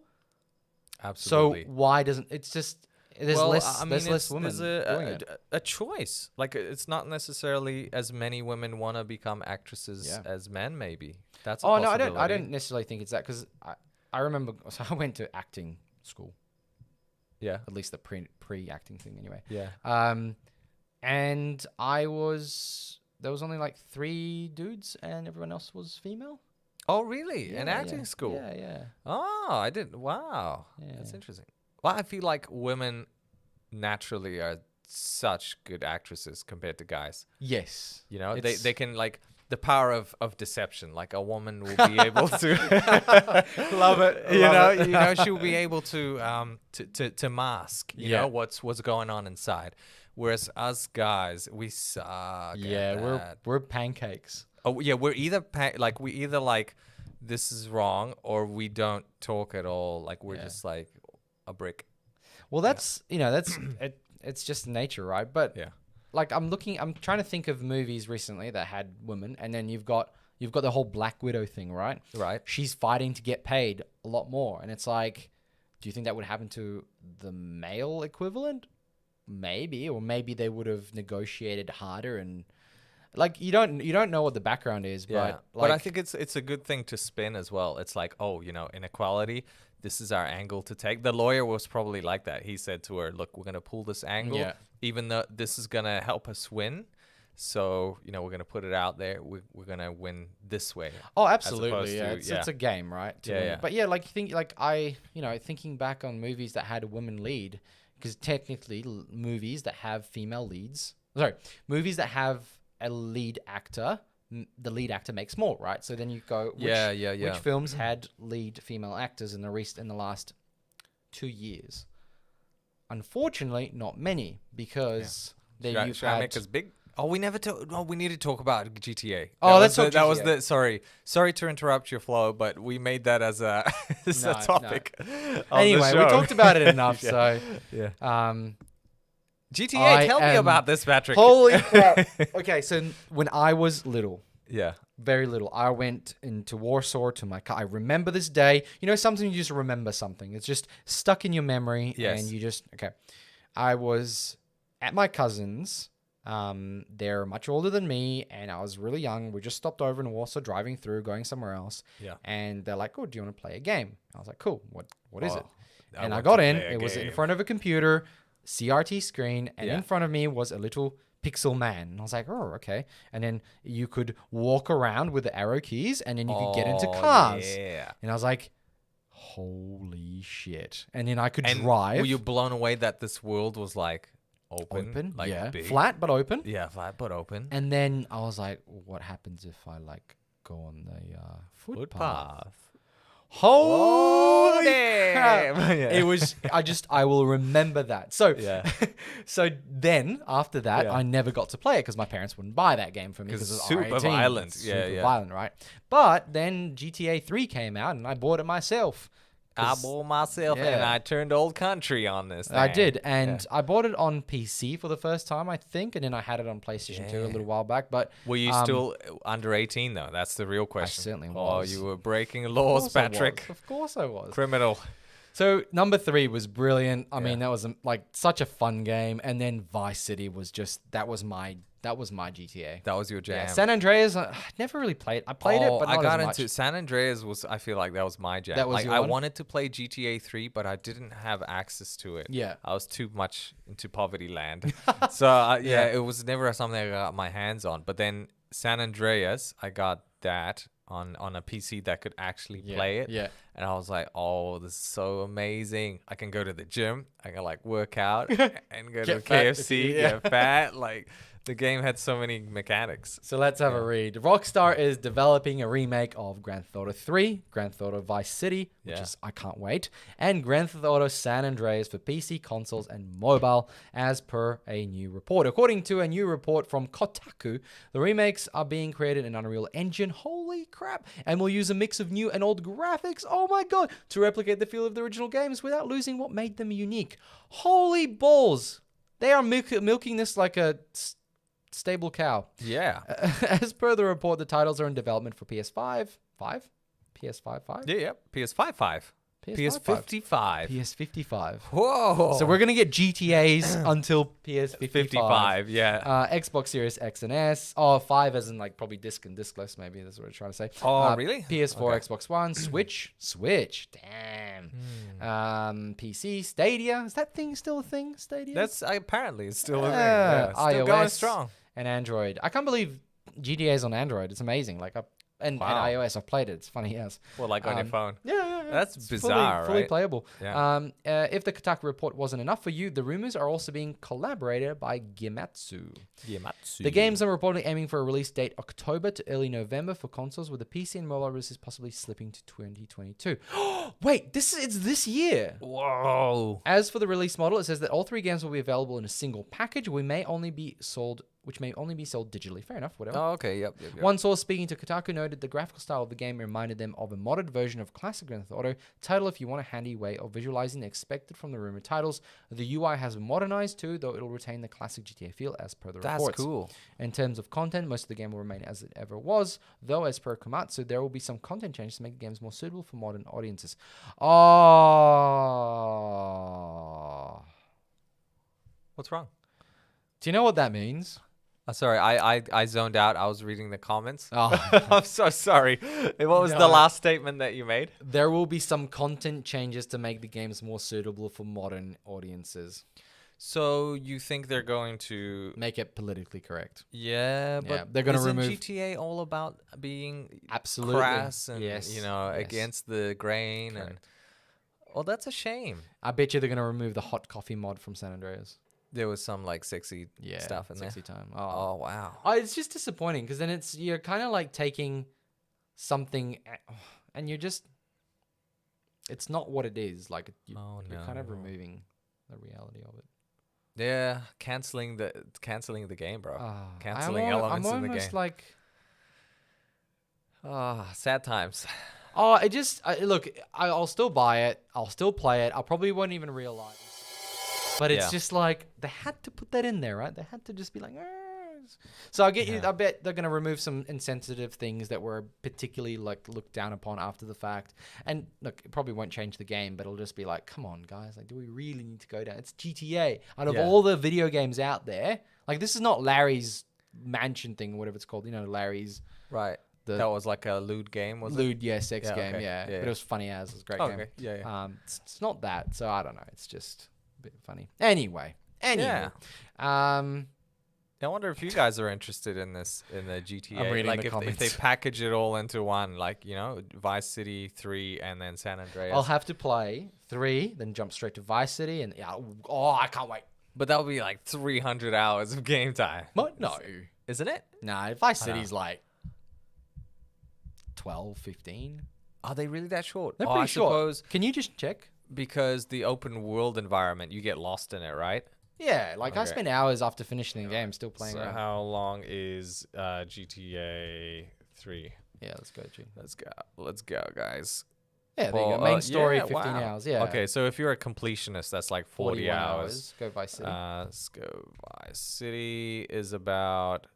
Absolutely. So why doesn't it's just there's less there's less women there's doing it. a choice. Like it's not necessarily as many women want to become actresses as men. Maybe that's. Oh no, I don't necessarily think it's that because I remember so I went to acting school, Yeah. at least the pre acting thing anyway. Yeah. And there was only like 3 dudes and everyone else was female. Oh really? In Yeah, acting yeah. school. Yeah. Oh, I didn't. Wow. That's Yeah. interesting. Well, I feel like women naturally are such good actresses compared to guys. Yes. You know, It's- they can like the power of deception. Like a woman will be able to Love it. you know, she'll be able to mask, you Yeah. know, what's going on inside. Whereas us guys, we suck. Yeah, at we're that. we're pancakes. Oh yeah, we're either like this is wrong, or we don't talk at all. Like we're just like a brick. Well, that's that's it's just nature, right? But Yeah. like I'm trying to think of movies recently that had women, and then you've got the whole Black Widow thing, right? Right. She's fighting to get paid a lot more, and it's like Do you think that would happen to the male equivalent? Maybe, or maybe they would have negotiated harder and like you don't know what the background is, but like, but I think it's a good thing to spin as well. It's like, oh, inequality. This is our angle to take. The lawyer was probably like that. He said to her, "Look, we're gonna pull this angle, even though this is gonna help us win. So we're gonna put it out there. We're gonna win this way." Oh, absolutely. Yeah, it's a game, right? Yeah. But like thinking back on movies that had a woman lead, because technically movies that have female leads, movies that have a lead actor, the lead actor makes more, right? So then you go, which films had lead female actors in the last 2 years? Unfortunately, not many, because should I make us big? Oh, we never talk. Oh, we need to talk about GTA. That was the sorry to interrupt your flow, but we made that as a topic. Anyway, we talked about it enough. So GTA, tell me about this, Patrick. Holy crap! Okay, so when I was little, very little, I went into Warsaw to my car. I remember this day. Sometimes you just remember something. It's just stuck in your memory, and you just I was at my cousin's. They're much older than me, and I was really young. We just stopped over in Warsaw, driving through, going somewhere else. Yeah. And they're like, "Oh, do you want to play a game?" I was like, "Cool. What is it?" And I got in. It was in front of a computer, CRT screen, and in front of me was a little pixel man. And I was like, "Oh, okay." And then you could walk around with the arrow keys, and then you could get into cars. Yeah. And I was like, "Holy shit!" And then I could drive. Were you blown away that this world was like? Open, like big. Flat but open. Yeah, flat but open. And then I was like, what happens if I like go on the footpath? Holy crap. It was, I will remember that. So, so then after that, I never got to play it because my parents wouldn't buy that game for me because it was super R18. violent. Super violent, right? But then GTA 3 came out and I bought it myself. I bought myself and I turned old country on this thing. I did, and I bought it on PC for the first time, I think, and then I had it on PlayStation 2 a little while back. But were you still under 18 though? That's the real question. I certainly was. Oh, you were breaking laws, Patrick. Of course I was. Criminal. So number 3 was brilliant. I mean, that was like such a fun game, and then Vice City was just that was my GTA. That was your jam. Yeah, San Andreas, I never really played. I played it, but not I got as much. into San Andreas. I feel like that was my jam. That was like your I one? wanted to play GTA 3, but I didn't have access to it. Yeah, I was too much into poverty land. So it was never something I got my hands on. But then San Andreas, I got that on a PC that could actually play it. Yeah. And I was like, oh, this is so amazing. I can go to the gym. I can like work out and go to KFC, get fat. Like the game had so many mechanics. So let's have a read. Rockstar is developing a remake of Grand Theft Auto 3, Grand Theft Auto Vice City, which is, I can't wait, and Grand Theft Auto San Andreas for PC, consoles, and mobile, as per a new report. According to a new report from Kotaku, the remakes are being created in Unreal Engine, holy crap, and will use a mix of new and old graphics, oh my god, to replicate the feel of the original games without losing what made them unique. Holy balls! They are milking this like a stable cow. Yeah. As per the report, the titles are in development for PS5, PS5, 5? Yeah. PS5, 5. PS55. PS55. Whoa. So we're going to get GTAs until PS55. 55, yeah. Xbox Series X and S. Oh, 5 as in like probably disc and discless, maybe. That's what we're trying to say. Oh, really? PS4, Xbox One, Switch. Damn. PC, Stadia. Is that thing still a thing, Stadia? That's apparently it's still a thing. Yeah, still iOS going strong. And Android. I can't believe GTA's on Android. It's amazing. Like, and iOS. I've played it. It's funny as. Well, like on your phone. Yeah. That's bizarre, fully right? playable. Yeah. If the Kotaku report wasn't enough for you, the rumors are also being collaborated by Gematsu. The games are reportedly aiming for a release date October to early November for consoles, with the PC and mobile releases possibly slipping to 2022. Wait, it's this year. Whoa. As for the release model, it says that all 3 games will be available in a single package. We may only be sold which may only be sold digitally. Fair enough, whatever. Oh, okay. Yep. One source speaking to Kotaku noted the graphical style of the game reminded them of a modded version of classic Grand Theft Auto title. If you want a handy way of visualizing the expected from the rumored titles, the UI has been modernized too, though it'll retain the classic GTA feel as per the reports. That's cool. In terms of content, most of the game will remain as it ever was, though as per Komatsu, there will be some content changes to make the games more suitable for modern audiences. Oh. What's wrong? Do you know what that means? Sorry, I zoned out. I was reading the comments. Oh. I'm so sorry. What was No. the last statement that you made? There will be some content changes to make the games more suitable for modern audiences. So you think they're going to... Make it politically correct. Yeah, but Yeah, they're gonna isn't remove- GTA all about being Absolutely. crass and, Yes. you know, Yes. against the grain? And Correct. well, that's a shame. I bet you they're going to remove the hot coffee mod from San Andreas. There was some, like, sexy stuff in there. Sexy time. Oh, wow. Oh, it's just disappointing because then you're kind of like taking something and you're just, it's not what it is. Like you're kind of no. removing the reality of it. Yeah, canceling the game, bro. Ah, Canceling I'm elements in the almost game. like, Sad times. look, I'll still buy it. I'll still play it. I probably won't even realize. But it's Yeah. just like, they had to put that in there, right? They had to just be like, so I bet they're going to remove some insensitive things that were particularly like looked down upon after the fact. And look, it probably won't change the game, but it'll just be like, come on, guys. Like, do we really need to go down? It's GTA. Out of Yeah. all the video games out there, like, this is not Larry's mansion thing, whatever it's called. You know, Larry's Right. the That was like a lewd game, was it? lewd, sex Yeah, game, okay. yeah. Yeah, But it was funny as. It was a great Oh, game. okay. Yeah. It's not that, so I don't know. It's just a bit funny. Anyway. Yeah. Um, I wonder if you guys are interested in this, in the GTA. I'm reading like the if they comments. package it all into one, like, you know, Vice City 3 and then San Andreas. I'll have to play 3, then jump straight to Vice City, and I can't wait. But that would be like 300 hours of game time. What? No. Isn't it? Nah, Vice I know. City's like 12, 15. Are they really that short? They're I pretty short. suppose Can you just check? because the open world environment, you get lost in it, right? Yeah, like I Okay. spent hours after finishing the game still playing So around. how long is GTA 3? Yeah, let's go, G. Let's go, guys. Yeah, there you Well, go. Main story, yeah, 15 wow. hours. Yeah. Okay, so if you're a completionist, that's like 40 41 hours. Go Vice City. Let's go. Vice City is about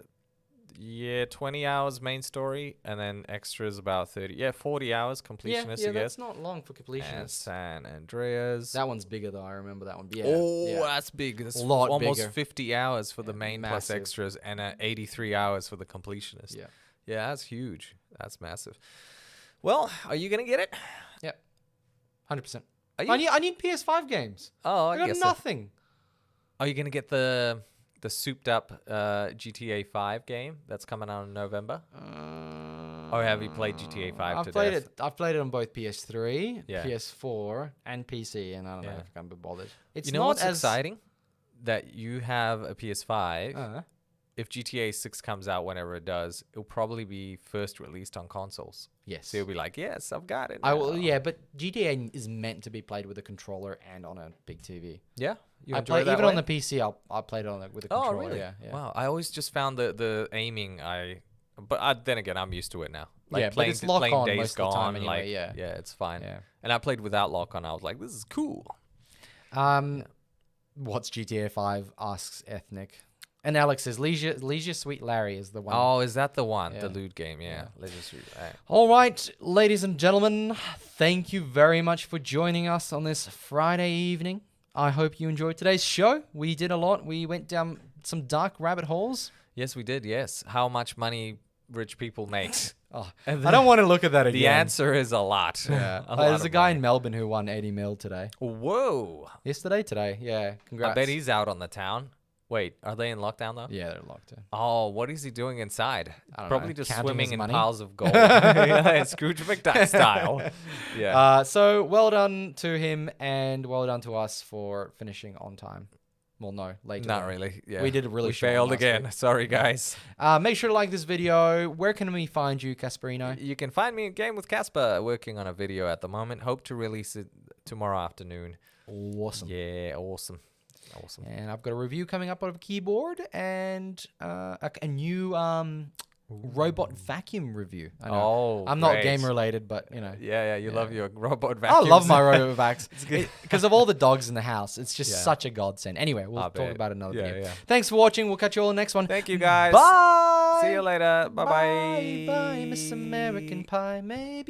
20 hours main story, and then extras about 30. Yeah, 40 hours completionist, yeah, I guess. that's not long for And completion. San Andreas. That one's bigger though. I remember that one. Yeah. Oh, yeah. that's big. That's Lot almost bigger. 50 hours for the Yeah, main plus massive. extras, and 83 hours for the completionist. Yeah. Yeah, that's huge. That's massive. Well, are you gonna get it? 100%. Are you? I need PS5 games. Oh, I I got guess so. nothing. Are you gonna get the souped up GTA 5 game that's coming out in November? Or have you played GTA 5 to death? I've played it on both PS3, Yeah. PS4, and PC, and I don't know Yeah. if I can be bothered. It's You know not what's as exciting? That you have a PS5. Uh, If GTA 6 comes out whenever it does, it'll probably be first released on consoles. yes. So you'll be like, yes, I've got it. I will. now." Yeah, but GTA is meant to be played with a controller and on a big TV. Yeah? You I enjoy play it that even way? on the PC. I played it on with a Oh, controller. really? Yeah, yeah. Wow. I always just found the aiming, but then again, I'm used to it now. Like Yeah, but playing, it's lock playing on Days most of the time Gone, anyway, like, yeah. it's fine. Yeah. And I played without lock on. I was like, this is cool. What's GTA 5? Asks Ethnic. And Alex says, Leisure Sweet Larry is the one. Oh, is that the one? Yeah. The lewd game, yeah. Yeah. Let's just read that. All right, ladies and gentlemen, thank you very much for joining us on this Friday evening. I hope you enjoyed today's show. We did a lot. We went down some dark rabbit holes. Yes, we did, yes. How much money rich people make. Oh, And I don't want to look at that again. The answer is a lot. Yeah. A lot There's a of guy money. in Melbourne who won 80 mil today. Whoa. Yesterday? Today. Yeah. Congrats. I bet he's out on the town. Wait, are they in lockdown though? Yeah, they're locked in. Oh, what is he doing inside? I don't Probably know, just counting swimming his in money. piles of gold. Yeah, Scrooge McDuck style. Yeah. So well done to him and well done to us for finishing on time. Well, no, later. Not than- really. Yeah. We did a really We short one failed last again. week. Sorry, guys. Make sure to like this video. Where can we find you, Casperino? You can find me in Game with Casper, working on a video at the moment. Hope to release it tomorrow afternoon. Awesome. Yeah, awesome. Awesome. And I've got a review coming up of a keyboard and a new robot vacuum review. I know. Oh, I'm not great. game related, but Yeah, you love your robot I vacuums. love my robot vacs because of all the dogs in the house. It's just Yeah. such a godsend. Anyway, we'll I talk bet. about it another Yeah, video. yeah. Thanks for watching. We'll catch you all in the next one. Thank you, guys. Bye. See you later. Bye-bye. Bye, Miss American Pie. Maybe.